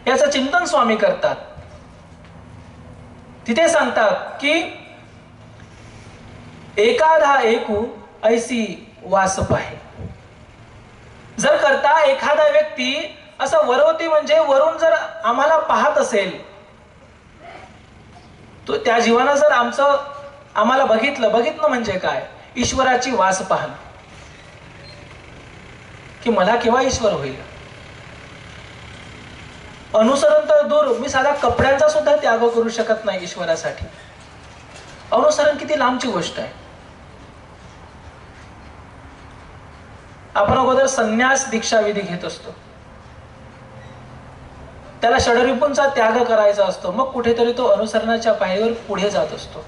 याचं चिंतन स्वामी करतात. तिथे सांगतात की एखादा एकू ऐसी वास पाहे. जर करता एखादा व्यक्ती असं वरवती म्हणजे वरून जर आम्हाला पाहत असेल, तो त्या जीवानं जर आम्हाला बघितलं म्हणजे काय? ईश्वराची वास पाहणं, की मला केव्हा ईश्वर होईल. अनुसरण तर दूर, मी साधा कपड्यांचा सुद्धा त्याग करू शकत नाही ईश्वरासाठी. अनुसरण किती लांबची गोष्ट आहे. आपण अगोदर संन्यास दीक्षा विधी घेत असतो, त्याला षडरिपूंचा त्याग करायचा असतो, मग कुठेतरी तो अनुसरणाच्या पायरीवर पुढे जात असतो.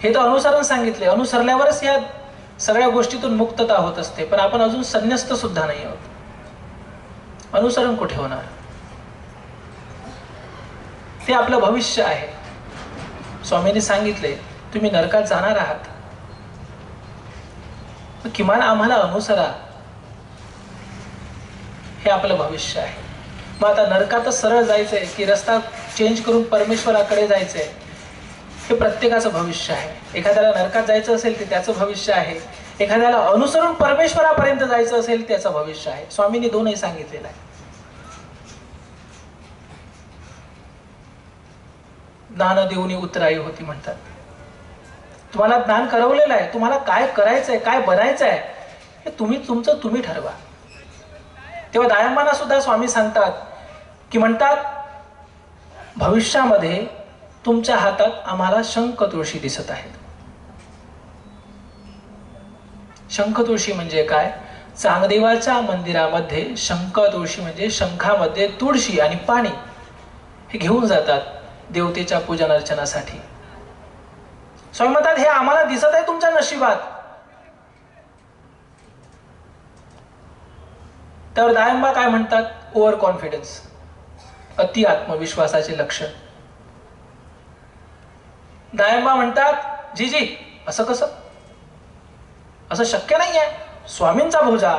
हे तर अनुसरण सांगितले. अनुसरल्यावरच या सगळ्या गोष्टीतून मुक्तता होत असते. पण आपण अजून संन्यस्त सुद्धा नाही आहोत. अनुसरण कुठे होणार? ते आपलं भविष्य आहे. स्वामींनी सांगितले तुम्ही नरकात जाणार आहात, किमान आम्हाला अनुसरा. हे आपलं भविष्य आहे. मग आता नरकातच सरळ जायचंय की रस्ता चेंज करून परमेश्वराकडे जायचंय, हे प्रत्येकाचं भविष्य आहे. एखाद्याला नरकात जायचं असेल ते त्याचं भविष्य आहे, एखाद्याला अनुसरून परमेश्वरापर्यंत जायचं असेल त्याचं भविष्य आहे. स्वामींनी दोनही सांगितलेलं आहे. ज्ञान देऊनी उतराई होती म्हणतात. तुम्हाला ज्ञान करवलेलं आहे, तुम्हाला काय करायचंय, काय बनायचंय हे तुम्ही ठरवा. तेव्हा दायंबांना सुद्धा स्वामी सांगतात की म्हणतात भविष्यामध्ये तुमच्या हातात आम्हाला शंख तुळशी दिसत आहेत. शंख तुळशी म्हणजे काय? चांगदेवाच्या मंदिरामध्ये शंख तुळशी म्हणजे शंखामध्ये तुळशी आणि पाणी हे घेऊन जातात देवतेच्या पूजन अर्चनासाठी. स्वामी म्हणतात हे आम्हाला दिसत आहे तुमच्या नशिबात. त्यावर दायंबा काय म्हणतात? ओव्हर कॉन्फिडन्स, अति आत्मविश्वासाचे लक्षण. दायंबा म्हणतात जीजी असं कसं? असं शक्य नाहीये. स्वामींचा भोजा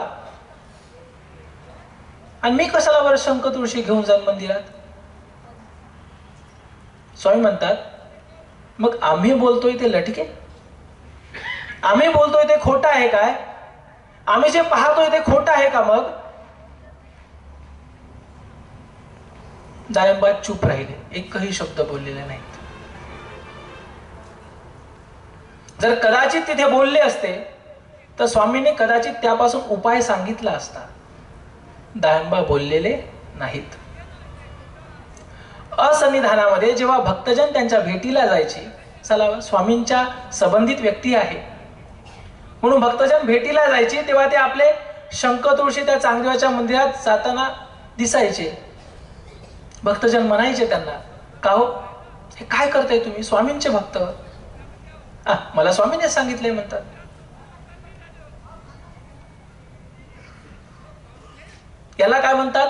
आणि मी कशाला बरं शंख तुळशी घेऊन जाईन मंदिरात? स्वामी म्हणतात मग आम्ही बोलतोय ते लटके, आम्ही बोलतोय ते खोटं आहे काय? आम्ही जे पाहतोय ते खोटं आहे का? मग दायंबा चूप राहिले, एकही शब्द बोललेले नाहीत. जर कदाचित तिथे बोलले असते तर स्वामींनी कदाचित त्यापासून उपाय सांगितला असता. दायंबा बोललेले नाहीत. असन्निधानामध्ये जेव्हा भक्तजन त्यांच्या भेटीला जायचे, चला स्वामींच्या संबंधित व्यक्ती आहे म्हणून भक्तजन भेटीला जायचे, तेव्हा ते आपले शंख तुळशी त्या चांगदेवाच्या मंदिरात जाताना दिसायचे. भक्तजन म्हणायचे त्यांना, का हो हे काय करताय तुम्ही? स्वामींचे भक्त. मला स्वामींनी सांगितले म्हणतात. याला काय म्हणतात?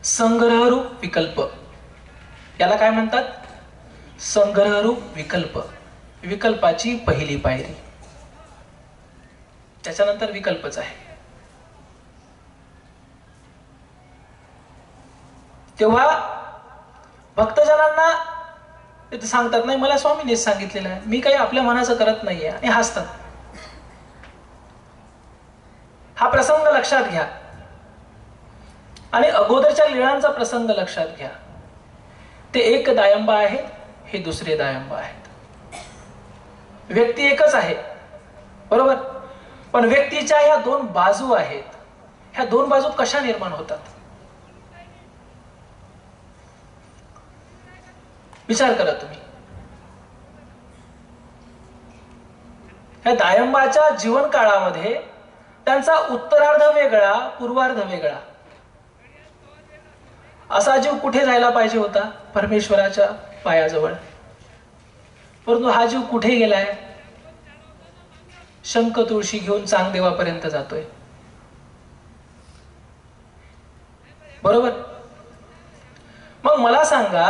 संग्रहरूप विकल्प. याला काय म्हणतात? संग्रहरूप विकल्प. विकल्पाची पहिली पायरी, त्याच्यानंतर विकल्पच आहे. तेव्हा भक्तजनांना ते सांगतात, नाही मला स्वामींनीच सांगितलेलं आहे, मी काही आपल्या मनाचं करत नाहीये, आणि हसतात. हा प्रसंग लक्षात घ्या आणि अगोदरच्या लीळांचा प्रसंग लक्षात घ्या. ते एक दायंबा आहेत, हे दुसरे दायंबा आहेत. व्यक्ती एकच आहे, बरोबर, पण व्यक्तीच्या ह्या दोन बाजू आहेत. ह्या दोन बाजू कशा निर्माण होतात? विचार करा तुम्ही. ह्या दायंबाच्या जीवन काळामध्ये त्यांचा उत्तरार्ध वेगळा, पूर्वार्ध वेगळा. असा जीव कुठे जायला पाहिजे होता? परमेश्वराच्या पायाजवळ. परंतु हा जीव कुठे गेलाय? शंख तुळशी घेऊन चांगदेवापर्यंत जातोय. बरोबर. मग मला सांगा,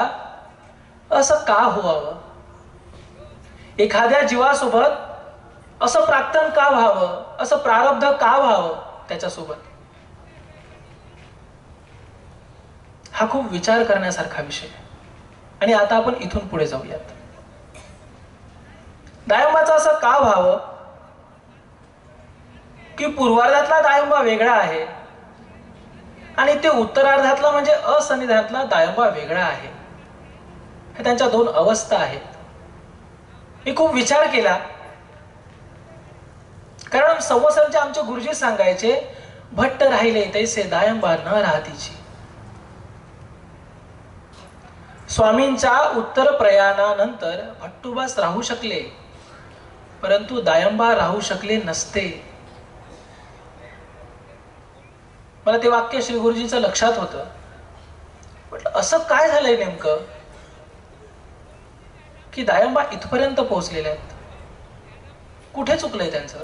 असं का व्हावं? एखाद्या जीवासोबत असं प्राक्तन का व्हावं? असं प्रारब्ध का व्हावं त्याच्यासोबत? हा खूप विचार करण्यासारखा विषय आहे. आणि आता आपण इथून पुढे जाऊयात. दायंबाचं असं का व्हावं की पूर्वार्धातला दायंबा वेगळा आहे आणि ते उत्तरार्धातला म्हणजे असन्निधानातला दायंबा वेगळा आहे. हे त्यांच्या दोन अवस्था आहेत. मी खूप विचार केला, कारण संवत्सरचे आमचे गुरुजी सांगायचे, भट्ट राहिले तैसे दायंबा न राहतीची. स्वामींच्या उत्तर प्रयाणानंतर भट्टुबास राहू शकले, परंतु दायंबा राहू शकले नसते. मला ते वाक्य श्री गुरुजींचं लक्षात होतं. म्हटलं असं काय झालंय नेमकं की दायंबा इथपर्यंत पोहोचलेले आहेत? कुठे चुकलंय त्यांचं?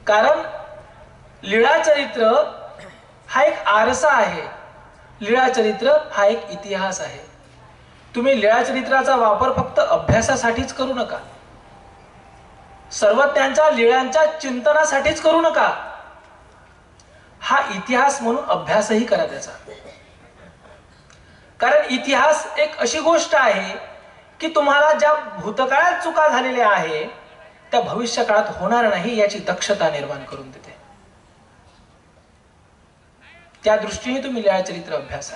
कारण लीळा चरित्र हा एक आरसा आहे. लीळा चरित्र हा एक इतिहास आहे. तुम्ही लीळा चरित्राचा वापर फक्त अभ्यासासाठीच करू नका, सर्वज्ञांच्या लीळांच्या चिंतनासाठीच करू नका. हा इतिहास म्हणून अभ्यासही करा त्याचा. कारण इतिहास एक अशी गोष्ट आहे की तुम्हाला ज्या भूतकाळात चुका झालेल्या आहे त्या भविष्य काळात होणार नाही याची दक्षता निर्माण करून देते. त्या दृष्टीने तुम्ही लीळा चरित्र अभ्यासा.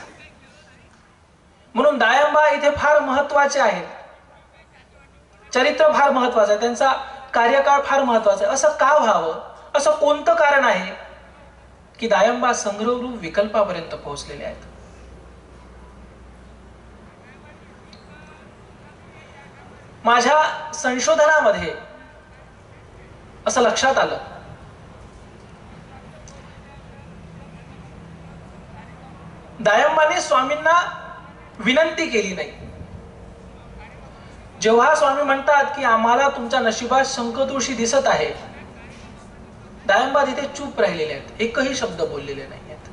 म्हणून दायंबा इथे फार महत्वाचे आहेत. चरित्र फार महत्वाचं आहे, त्यांचा कार्यकाळ फार महत्वाचा आहे. असं का व्हावं? असं कोणतं कारण आहे की दायंबा संग्रहरूप विकल्पापर्यंत पोहोचलेले आहेत? माझ्या संशोधनामध्ये असं लक्षात आलं, दायंबाने स्वामींना विनंती केली नाही. जेव्हा स्वामी म्हणतात की आम्हाला तुमच्या नशिबात शंखतुळशी दिसत आहे, दायंबा तिथे चूप राहिलेले आहेत, एकही शब्द बोललेले नाही आहेत.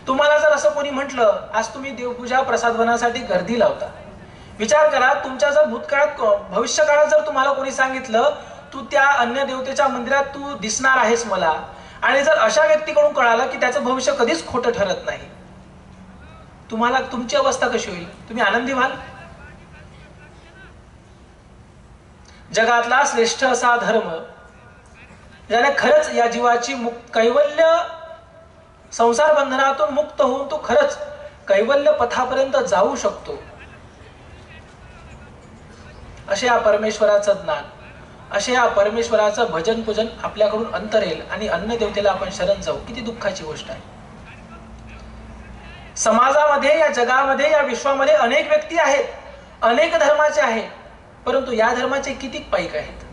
तुम्हाला जर असं कोणी म्हटलं, आज तुम्ही देवपूजा प्रसादवनासाठी गर्दी लावता, विचार करा, तुमच्या जर भूतकाळात भविष्य काळात जर तुम्हाला कोणी सांगितलं तू त्या अन्य देवतेच्या मंदिरात तू दिसणार आहेस मला, आणि जर अशा व्यक्तीकडून कळालं की त्याचं भविष्य कधीच खोटं ठरत नाही, तुम्हाला तुमची अवस्था कशी होईल? तुम्ही आनंदी व्हाल? जगातला श्रेष्ठ असा धर्म ज्याने खरंच या जीवाची कैवल्य संसार बंधनातून मुक्त होऊन तो खरंच कैवल्य पथापर्यंत जाऊ शकतो, असे या परमेश्वराचं ज्ञान, असे या परमेश्वराचं भजन पूजन आपल्याकडून अंतरेल आणि अन्य देवतेला आपण शरण जाऊ, किती दुःखाची गोष्ट आहे. समाजामध्ये, या जगामध्ये, या विश्वामध्ये अनेक व्यक्ती आहेत, अनेक धर्माचे आहेत, परंतु या धर्माचे किती पाईक आहेत?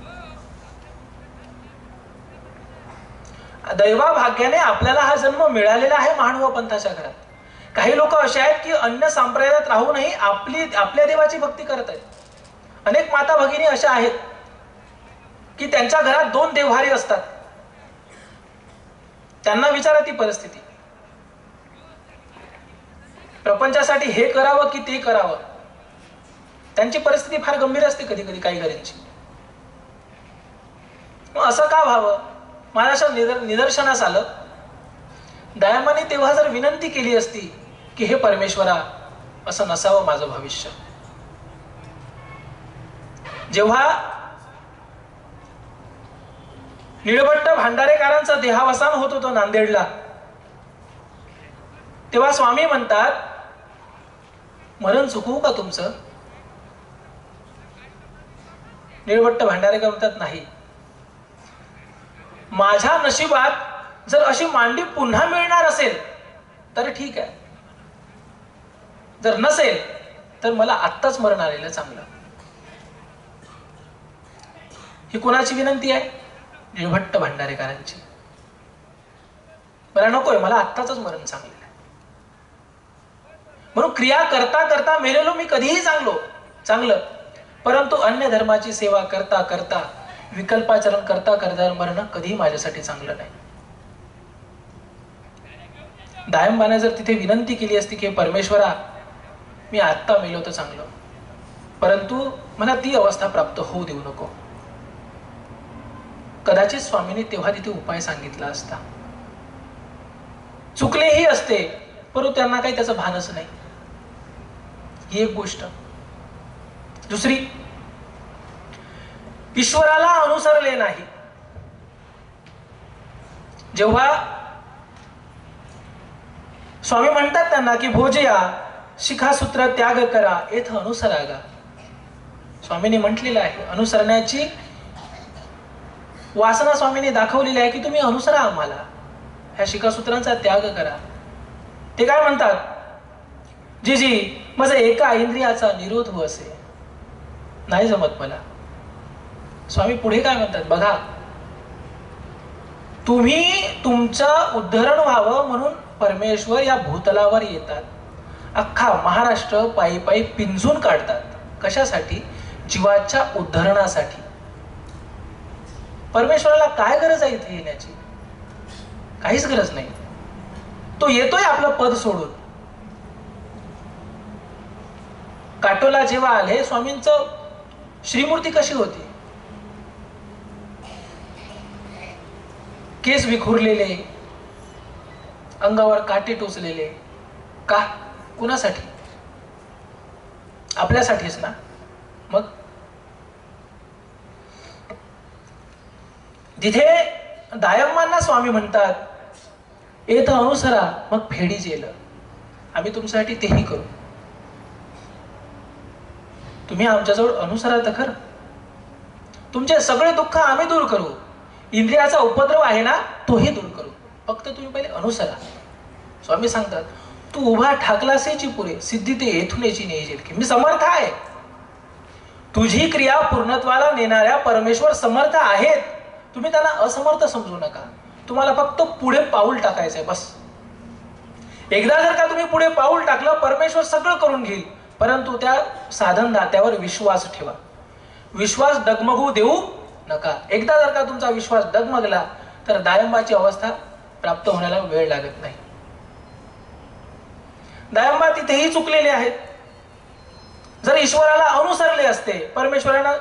दैवाभाग्याने आपल्याला हा जन्म मिळालेला आहे मानव पंथाच्या घरात. काही लोक असे आहेत की अन्य संप्रदायात राहूनही आपल्या देवाची भक्ती करत आहेत. अनेक माता भगिनी अशा आहेत की त्यांच्या घरात 2 देवहारी असतात. त्यांना विचारा ती परिस्थिती. प्रपंचासाठी हे करावं की ते करावं, त्यांची परिस्थिती फार गंभीर असते कधी कधी काही घरांची. मग असं का व्हावं? माझ्या निदर्शनास आलं, दायमाने तेव्हा जर विनंती केली असती की हे परमेश्वरा, असं नसावं माझं भविष्य. जेव्हा निळभट्ट भांडारेकरांचा देहावसान होत होतं नांदेडला, तेव्हा स्वामी म्हणतात, मरण चुकवू का तुमचं? निळभट्ट भांडारेकर म्हणतात, नाही, माझ्या नशिबात जर अशी मांडी पुन्हा मिळणार असेल तर ठीक आहे, जर नसेल तर मला आत्ताच मरण आलेलं चांगलं. ही कोणाची विनंती आहे? निळभट्ट भांडारेकरांची. मला नकोय, मला आत्ताच मरण चांगलं आहे. म्हणून क्रिया करता करता मेलेलो मी कधीही चांगलं, परंतु अन्य धर्माची सेवा करता करता, विकल्पाचरण करता करता मरण कधीही माझ्यासाठी चांगलं नाही. दायंबाने जर तिथे विनंती केली असती की परमेश्वरा, मी आत्ता मेलो तर चांगलं, परंतु मला ती अवस्था प्राप्त होऊ देऊ नको, कदाचित स्वामींनी तेव्हा तिथे उपाय सांगितला असता. चुकलेही असते, परंतु त्यांना काही त्याचं भानच नाही. ही एक गोष्ट. दुसरी, ईश्वराला अनुसरले नाही. जेव्हा स्वामी म्हणतात त्यांना की भोजया, शिखासूत्र त्याग करा, येथ अनुसरागा. स्वामींनी म्हटलेलं आहे, अनुसरण्याची वासना स्वामींनी दाखवलेली आहे की तुम्ही अनुसरा आम्हाला, ह्या शिखासूत्रांचा त्याग करा. ते काय म्हणतात? जी माझं एका इंद्रियाचा निरोध हो असे, नाही जमत मला. स्वामी पुढे काय म्हणतात बघा, तुम्ही तुमचं उद्धरण व्हावं म्हणून परमेश्वर या भूतलावर येतात. अख्खा महाराष्ट्र पायी पायी पिंजून काढतात. कशासाठी? जीवाच्या उद्धरणासाठी. परमेश्वराला काय गरज आहे इथे येण्याची? काहीच गरज नाही. तो येतोय आपलं पद सोडून. काटोला जेव्हा आले, स्वामींचं श्रीमूर्ती कशी होती? केस विखुरलेले, अंगावर काटे टोचलेले. का? कुणासाठी? आपल्यासाठीच ना. मग तिथे दायम्मांना स्वामी म्हणतात, येत अनुसरा मग फेडी जेल, आम्ही तुमच्यासाठी तेही करू, तुम्ही आमच्याजवळ अनुसरा तर खरं. तुमचे सगळे दुःख आम्ही दूर करू, इंद्रियाचा उपद्रव आहे ना तोही दूर करू, फक्त तुम्ही पहिले अनुसरा. स्वामी सांगतात, तू उभा ठाकलासेची पुरे, सिद्धी ते येथून याची नेजेल की मी समर्थ आहे. तुझी क्रिया पूर्णत्वाला नेणाऱ्या परमेश्वर समर्थ आहेत. तुम्ही त्यांना असमर्थ समजू नका. तुम्हाला फक्त पुढे पाऊल टाकायचंय बस. एकदा जर का तुम्ही पुढे पाऊल टाकलं, परमेश्वर सगळं करून घेईल. परंतु त्या साधन दात्यावर विश्वास ठेवा. विश्वास डगमगू देऊ नका. एकदा जर का तुमचा विश्वास डगमगला तर दायंबाची अवस्था प्राप्त होण्याला वेळ लागत नाही. दायंबा तिथेही चुकलेले आहेत. जर ईश्वराला अनुसरले असते, परमेश्वरानं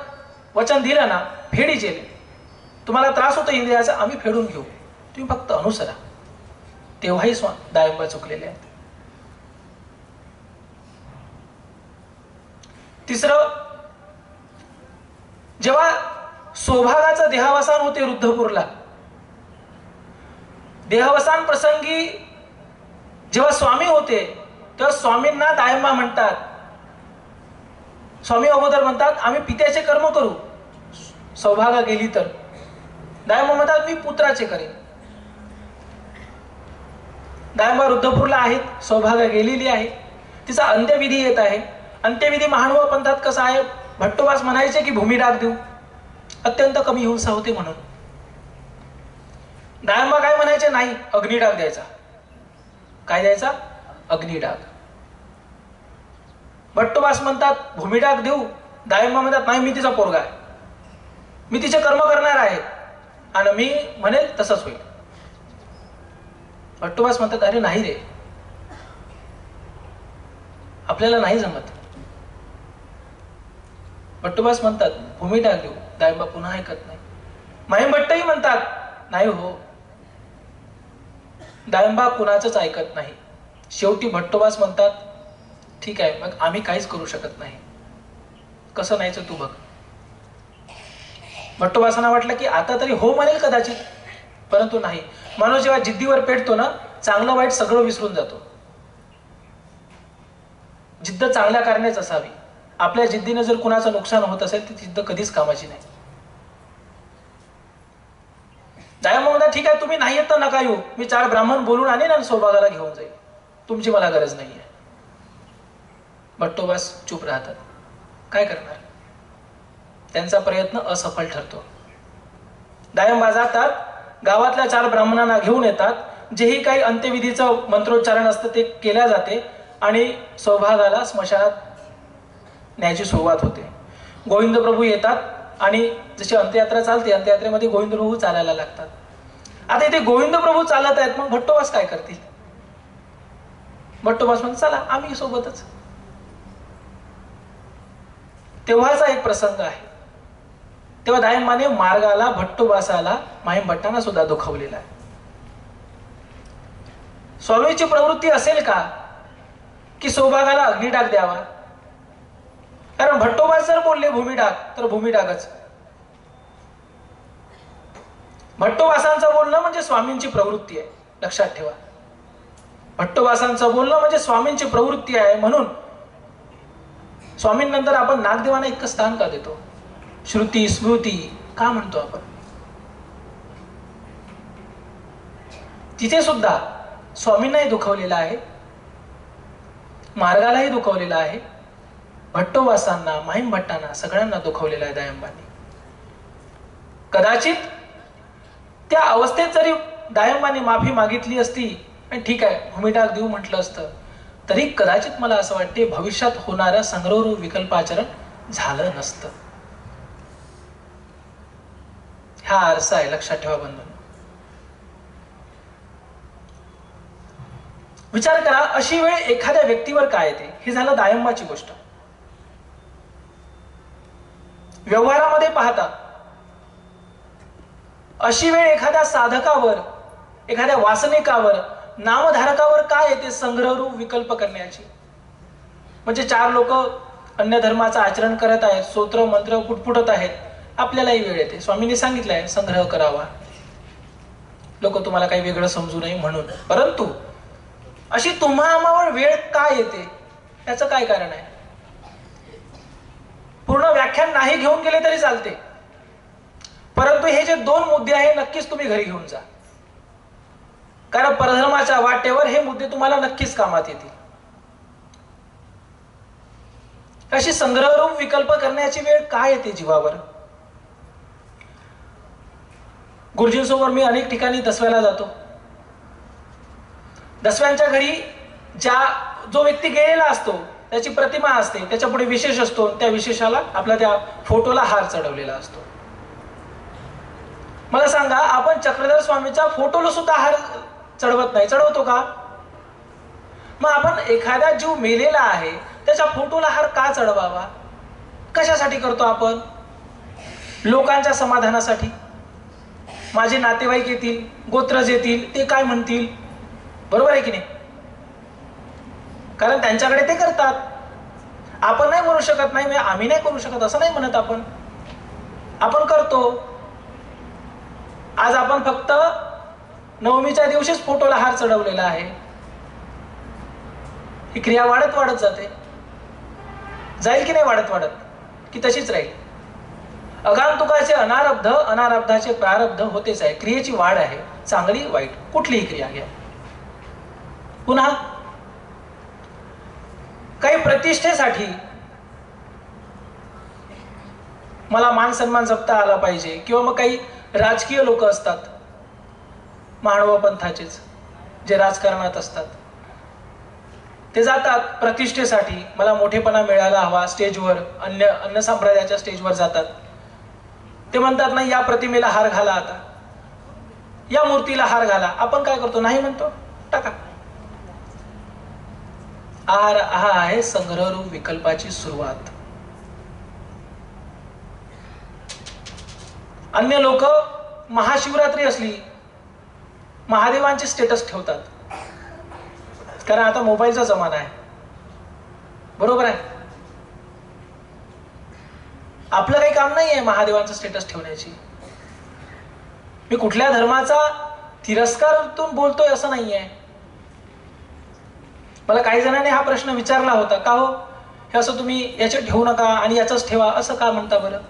वचन दिलं ना, फेडी जेले, तुम्हाला त्रास होतो इंद्रियाचा, आम्ही फेडून घेऊ, तुम्ही फक्त अनुसरा, तेव्हाही दायंबा चुकलेले आहेत. तिसरं, जेव्हा सौभागाचं देहावसान होते रुद्धपूरला, देहावसान प्रसंगी जेव्हा स्वामी होते तेव्हा स्वामींना दायंबा म्हणतात, स्वामी अगोदर म्हणतात आम्ही पित्याचे कर्म करू, सौभागा गेली तर. दायंबा म्हणतात मी पुत्राचे करेन. दायंबा रुद्धपूरला आहेत, सौभागा गेलेली आहे, तिचा अंत्यविधी येत आहे. अंत्यविधी महानुभाव पंथात कसा आहे? भट्टोबास म्हणायचे की भूमिडाग देऊ, अत्यंत कमी हिंसा होते म्हणून. दायंबा काय म्हणायचे? नाही, अग्निडाग द्यायचा. काय द्यायचा? अग्निडाग. भट्टोबास म्हणतात भूमिडाग देऊ, दायंबा म्हणतात नाही, मी तिचा पोरगा आहे, मी तिचे कर्म करणार आहे आणि मी म्हणेल तसंच होईल. भट्टोबास म्हणतात अरे नाही रे, आपल्याला नाही जमत. भट्टोबास म्हणतात भूमिडाग देऊ, दायंबा पुन्हा ऐकत नाही. माहीम भट्टही म्हणतात नाही हो, दायंबा कुणाचंच ऐकत नाही. शेवटी भट्टोबास म्हणतात, ठीक आहे, मग आम्ही काहीच करू शकत नाही. कसं नाहीच तू बघ. भट्टोबासांना वाटलं की आता तरी हो म्हणेल कदाचित, परंतु नाही. माणूस जेव्हा जिद्दीवर पेटतो ना, चांगलं वाईट सगळं विसरून जातो. जिद्द चांगल्या कारणाच असावी. आपल्या जिद्दीने जर कुणाचं नुकसान होत असेल ती जिद्द कधीच कामाची नाही. दायंबा म्हणतात, ठीक आहे, तुम्ही नाही येत तर नका येऊ, मी 4 ब्राह्मण बोलून आणेन आणि सौभागाला घेऊन जाईल, तुमची मला गरज नाहीये. भट्टोबास चूप राहतात. काय करणार? त्यांचा प्रयत्न असफल ठरतो. दायंबा जातात, गावातल्या 4 ब्राह्मणांना घेऊन येतात. जेही काही अंत्यविधीचं मंत्रोच्चारण असतं ते केल्या जाते आणि सौभागाला स्मशानात न्यायची सुरुवात होते. गोविंद प्रभू येतात आणि जशी अंत्ययात्रा चालते, अंत्ययात्रेमध्ये गोविंद प्रभू चालायला लागतात. आता इथे गोविंद प्रभू चालत आहेत, मग भट्टोबास काय करतील? भट्टोबास म्हणतात, चला आम्ही सोबतच. तेव्हाचा एक प्रसंग आहे. तेव्हा दायंबाने मार्गाला, भट्टोबासाला, माहीम भट्टांना सुद्धा दुखवलेला आहे. स्वामीची प्रवृत्ती असेल का की सौभागाला अग्निडाग द्यावा? कारण भट्टोबास जर बोलले भूमिडाग तर भूमिडागच. भट्टोबासांचं बोलणं म्हणजे स्वामींची प्रवृत्ती आहे, लक्षात ठेवा. भट्टोबासांचं बोलणं म्हणजे स्वामींची प्रवृत्ती आहे. म्हणून स्वामींनंतर आपण नागदेवांना इतकं स्थान का देतो? श्रुती स्मृती का म्हणतो आपण? तिथे सुद्धा स्वामींनाही दुखवलेलं आहे, मार्गालाही दुखवलेलं आहे, भट्टोबासांना, माहीम भट्टांना, सगळ्यांना दुखवलेलं आहे दायंबांनी. कदाचित त्या अवस्थेत जरी दायंबांनी माफी मागितली असती आणि ठीक आहे भूमिडाग देऊ म्हटलं असतं, तरी कदाचित मला असं वाटते भविष्यात होणारं संग्रहरूप विकल्पाचरण झालं नसतं. हा आरसा आहे, लक्षात ठेवा बंधू. विचार करा, अशी वेळ एखाद्या व्यक्तीवर काय येते? हे झालं दायंबाची गोष्ट. व्यवहारामध्ये पाहता अशी वेळ एखाद्या साधकावर, एखाद्या वासनिकावर, नामधारकावर काय येते? संग्रहरूप विकल्प करण्याची. म्हणजे 4 लोक अन्य धर्माचं आचरण करत आहेत, स्तोत्र मंत्र पुटपुटत आहेत, आपल्यालाही वेळ येते. स्वामींनी सांगितलंय संग्रह करावा, लोक तुम्हाला काही वेगळं समजू नये म्हणून. परंतु अशी तुम्हा आम्हावर वेळ काय येते? त्याचं काय कारण आहे? पूर्ण व्याख्यान नाही घेऊन गेले तरी चालते, परंतु हे जे 2 मुद्दे आहे नक्कीच तुम्ही घरी घेऊन जा. कारण परधर्माच्या वाटेवर हे मुद्दे तुम्हाला नक्कीच कामात येतील. अशी संग्रहरूप विकल्प करण्याची वेळ काय येते जीवावर? गुरुजींसमोर मी अनेक ठिकाणी दसव्याला जातो. दसव्यांच्या घरी जो व्यक्ती गेलेला असतो त्याची प्रतिमा असते, त्याच्या पुढे विशेष असतो, त्या विशेषाला आपल्या त्या फोटोला हार चढवलेला असतो. मला सांगा, आपण चक्रधर स्वामीच्या फोटोला सुद्धा हार चढवत नाही, चढवतो का? मग आपण एखादा जीव मेलेला आहे त्याच्या फोटोला हार का चढवावा? कशासाठी करतो आपण? लोकांच्या समाधानासाठी. माझे नातेवाईक येतील, गोत्रज येतील, ते काय म्हणतील, बरोबर आहे की नाही? कारण त्यांच्याकडे ते करतात. आपण नाही म्हणू शकत नाही, आम्ही नाही करू शकत असं नाही म्हणत आपण. आपण करतो. आज आपण फक्त नवमीच्या दिवशीच फोटोला हार चढवलेला आहे. ही क्रिया वाढत वाढत जाते. जाईल की नाही वाढत वाढत? की तशीच राहील? अगांतुकाचे अनारब्ध, अनारब्धाचे प्रारब्ध होतेच आहे. क्रियेची वाढ आहे, चांगली वाईट कुठलीही क्रिया घ्या. पुन्हा काही प्रतिष्ठेसाठी मला मान सन्मान जपता आला पाहिजे, किंवा मग काही राजकीय लोक असतात, माळवा पंथाचेच जे राजकारणात असतात, ते जातात प्रतिष्ठेसाठी, मला मोठेपणा मिळायला हवा, स्टेजवर अन्य संप्रदायाच्या स्टेजवर जातात. ते म्हणतात नाही या प्रतिमेला हार घाला, आता या मूर्तीला हार घाला. आपण काय करतो? नाही म्हणतो, टाका. हा आहे संग्रहरूप विकल्पाची सुरुवात. अन्य लोक महाशिवरात्री असली, महादेवांचे स्टेटस ठेवतात, कारण आता मोबाईलचा जमाना आहे, बरोबर आहे. आपलं काही काम नाही आहे महादेवांचं स्टेटस ठेवण्याची. मी कुठल्या धर्माचा तिरस्कारातून बोलतोय असं नाहीये. मला काही जणांनी हा प्रश्न विचारला होता, का हो हे असं तुम्ही याचे ठेवू नका आणि याचंच ठेवा असं का म्हणता बरं?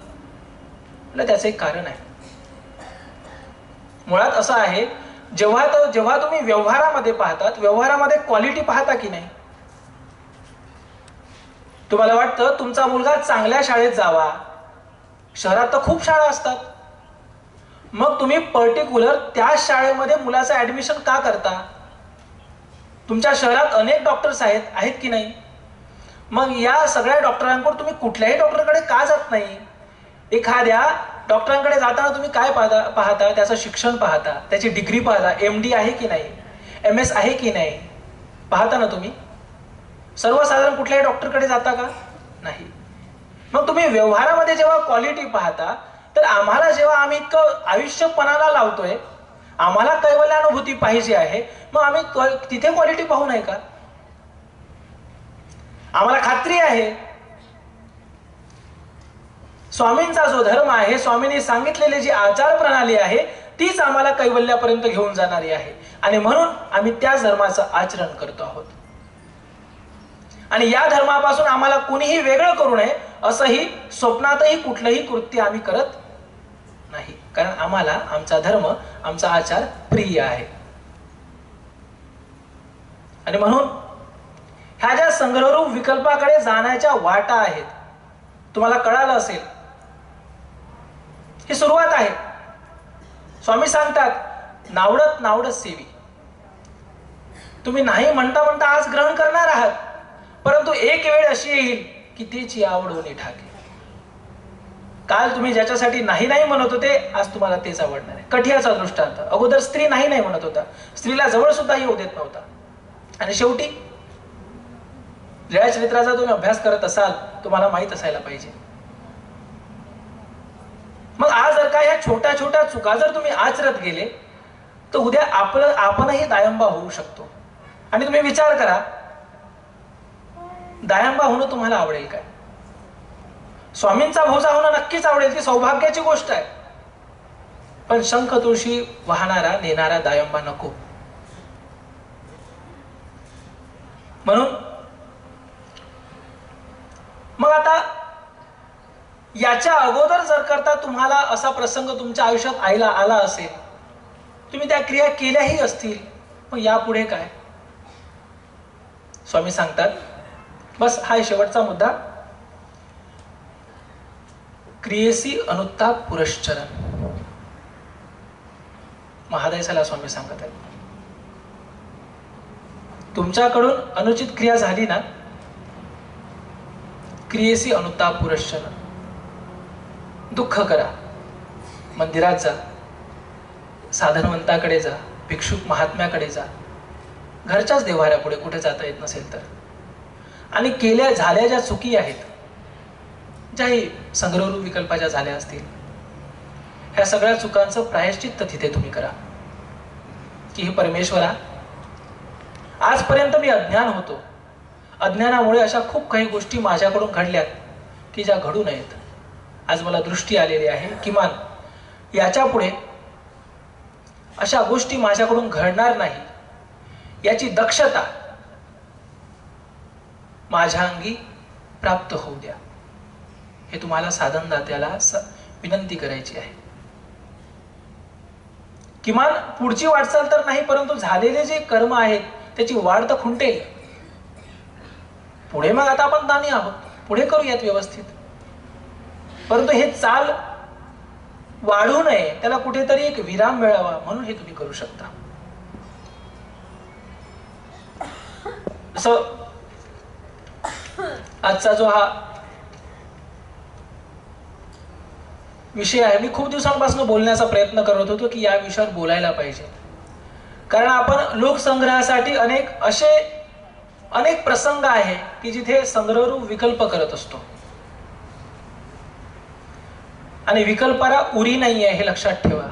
मला त्याचं एक कारण आहे. मुळात असं आहे, जेव्हा तुम्ही व्यवहारामध्ये पाहतात, व्यवहारामध्ये क्वालिटी पाहता की नाही? तुम्हाला वाटतं तुमचा मुलगा चांगल्या शाळेत जावा, शहरात तर खूप शाळा असतात, मग तुम्ही पर्टिक्युलर त्या शाळेमध्ये मुलाचं ऍडमिशन का करता? तुमच्या शहरात अनेक डॉक्टर्स आहेत की नाही? मग या सगळ्या डॉक्टरांकडे तुम्ही कुठल्याही डॉक्टरकडे का जात नाही? एखाद्या डॉक्टरांकडे जाताना तुम्ही काय पाहता? त्याचं शिक्षण पाहता, त्याची डिग्री पाहता, MD आहे की नाही, MS आहे की नाही, पाहता ना तुम्ही. सर्वसाधारण कुठल्याही डॉक्टरकडे जाता का? नाही. मग तुम्ही व्यवहारामध्ये जेव्हा क्वालिटी पाहता, तर आम्हाला जेव्हा आम्ही इतकं आयुष्य पणाला लावतोय, आम्हाला कैवल्यानुभूती पाहिजे आहे, मग आम्ही तिथे क्वालिटी पाहू नाही का? आम्हाला खात्री आहे स्वामींचा जो धर्म आहे, स्वामींनी सांगितलेली जी आचार प्रणाली आहे, तीच आम्हाला कैवल्यापर्यंत घेऊन जाणारी आहे, आणि म्हणून आम्ही त्याच धर्माचं आचरण करतो आहोत. आणि या धर्मापासून आम्हाला कुणीही वेगळं करू नये असंही स्वप्नातही कुठलंही कृत्य आम्ही करत नाही, कारण आम्हाला आमचा धर्म, आमचा आचार प्रिय आहे. आणि म्हणून ह्या ज्या संग्रहरूप विकल्पाकडे जाण्याच्या वाटा आहेत, तुम्हाला कळालं असेल, ही सुरुवात आहे. स्वामी सांगतात, नावडत नावडत सेवी. तुम्ही नाही म्हणता म्हणता आज ग्रहण करणार आहात, परंतु एक वेळ अशी येईल की त्याची आवड होणे ठाके. काल तुम्ही ज्याच्यासाठी नाही नाही म्हणत होते, आज तुम्हाला तेच आवडणार आहे. कठियाचा दृष्टांत. अगोदर स्त्री नाही नाही म्हणत होता, स्त्रीला जवळ सुद्धा येऊ देत नव्हता, आणि शेवटी लीळाचरित्राचा तुम्ही अभ्यास करत असाल, तुम्हाला माहित असायला पाहिजे. मग आज जर का या छोट्या छोट्या चुका जर तुम्ही आचरत गेले, तर उद्या आपणही दायंबा होऊ शकतो. आणि तुम्ही विचार करा, दायंबा होणं तुम्हाला आवडेल काय? स्वामींचा भोजा होणं नक्कीच आवडेल, ती सौभाग्याची गोष्ट आहे, पण शंख तुळशी वाहणारा नेणारा दायंबा नको. म्हणून मग आता याच्या अगोदर जर करता तुम्हाला असा प्रसंग तुमच्या आयुष्यात आला असेल, तुम्ही त्या क्रिया केल्याही असतील, मग यापुढे काय? स्वामी सांगतात, बस हा शेवटचा मुद्दा, क्रियेसी अनुत्ताप पुरश्चरण. महादेसाला स्वामी सांगत आहेत, तुमच्याकडून अनुचित क्रिया झाली ना, क्रियेसी अनुत्ताप पुरश्चरण. दुःख करा, मंदिरात जा, साधनवंताकडे जा, भिक्षुक महात्म्याकडे जा, घरच्याच देव्हाऱ्यापुढे कुठे जाता येत नसेल तर, आणि झाल्या ज्या चुकी आहेत, ज्याही संग्रहरूप विकल्पाच्या झाल्या असतील, ह्या सगळ्या चुकांचं प्रायश्चित्त तिथे तुम्ही करा, की हे परमेश्वरा, आजपर्यंत मी अज्ञान होतो, अज्ञानामुळे अशा खूप काही गोष्टी माझ्याकडून घडल्यात की ज्या घडू नयेत. आज मला दृष्टी आलेली आहे, किमान याच्या पुढे अशा गोष्टी माझ्याकडून घडणार नाही याची दक्षता माझ्या अंगी प्राप्त होऊ द्या. हे तुम्हाला साधनदात्याला विनंती करायची आहे. किमान पुढची वाटचाल तर नाही, परंतु झालेले जे कर्म आहेत त्याची वाढ तर खुंटेल. पुढे मग आता आपण दानी आहोत, पुढे करूयात व्यवस्थित, परंतु हे चाल वाढू नये, त्याला कुठेतरी एक विराम मिळावा, म्हणून हे तुम्ही करू शकता. असं आजचा जो हा विषय आहे, मी खूप दिवसांपासून बोलण्याचा प्रयत्न करत होतो की या विषयावर बोलायला पाहिजे, कारण आपण लोकसंग्रहासाठी अनेक प्रसंग आहे की जिथे संग्रहरूप विकल्प करत असतो, आणि विकल्पाला उरी नाही आहे हे लक्षात ठेवा.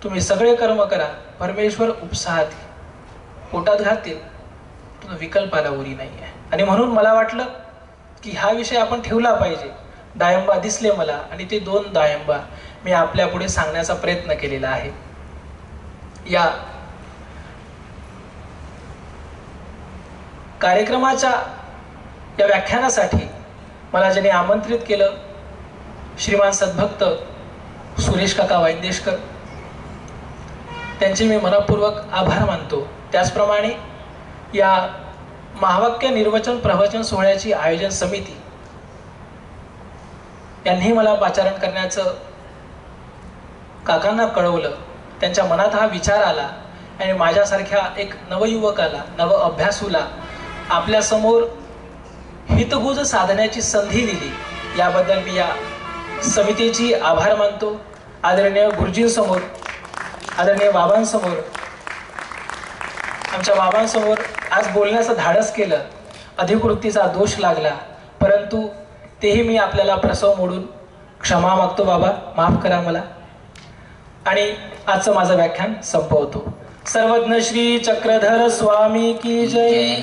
तुम्ही सगळे कर्म करा, परमेश्वर उपसाहात पोटात घालतील, विकल्पाला उरी नाही आहे. आणि म्हणून मला वाटलं की हा विषय आपण ठेवला पाहिजे. दायंबा दिसले मला आणि ते 2 दायंबा मी आपल्या पुढे सांगण्याचा प्रयत्न केलेला आहे. या कार्यक्रमाच्या या व्याख्यानासाठी मला ज्याने आमंत्रित केलं, श्रीमान सद्भक्त सुरेश काका वायदेशकर, त्यांचे मी मनपूर्वक आभार मानतो. त्याचप्रमाणे या महावाक्य निर्वचन प्रवचन सोहळ्याची आयोजन समिती यांनी मला पाचारण करण्याचं काकांना कळवलं. त्यांच्या मनात हा विचार आला आणि माझ्यासारख्या एक नवयुवकाला, नव अभ्यासूला आपल्यासमोर हितगुज साधण्याची संधी दिली. याबद्दल मी या समितीची आभार मानतो. आदरणीय गुरुजींसमोर, आदरणीय बाबांसमोर, आमच्या बाबांसमोर आज बोलण्याचं धाडस केलं. अधिकृतीचा दोष लागला, परंतु तेही मी आपल्याला प्रसव मोडून क्षमा मागतो. बाबा माफ करा मला. आणि आजचं माझं व्याख्यान संपवतो. सर्वज्ञ श्री चक्रधर स्वामी की जय.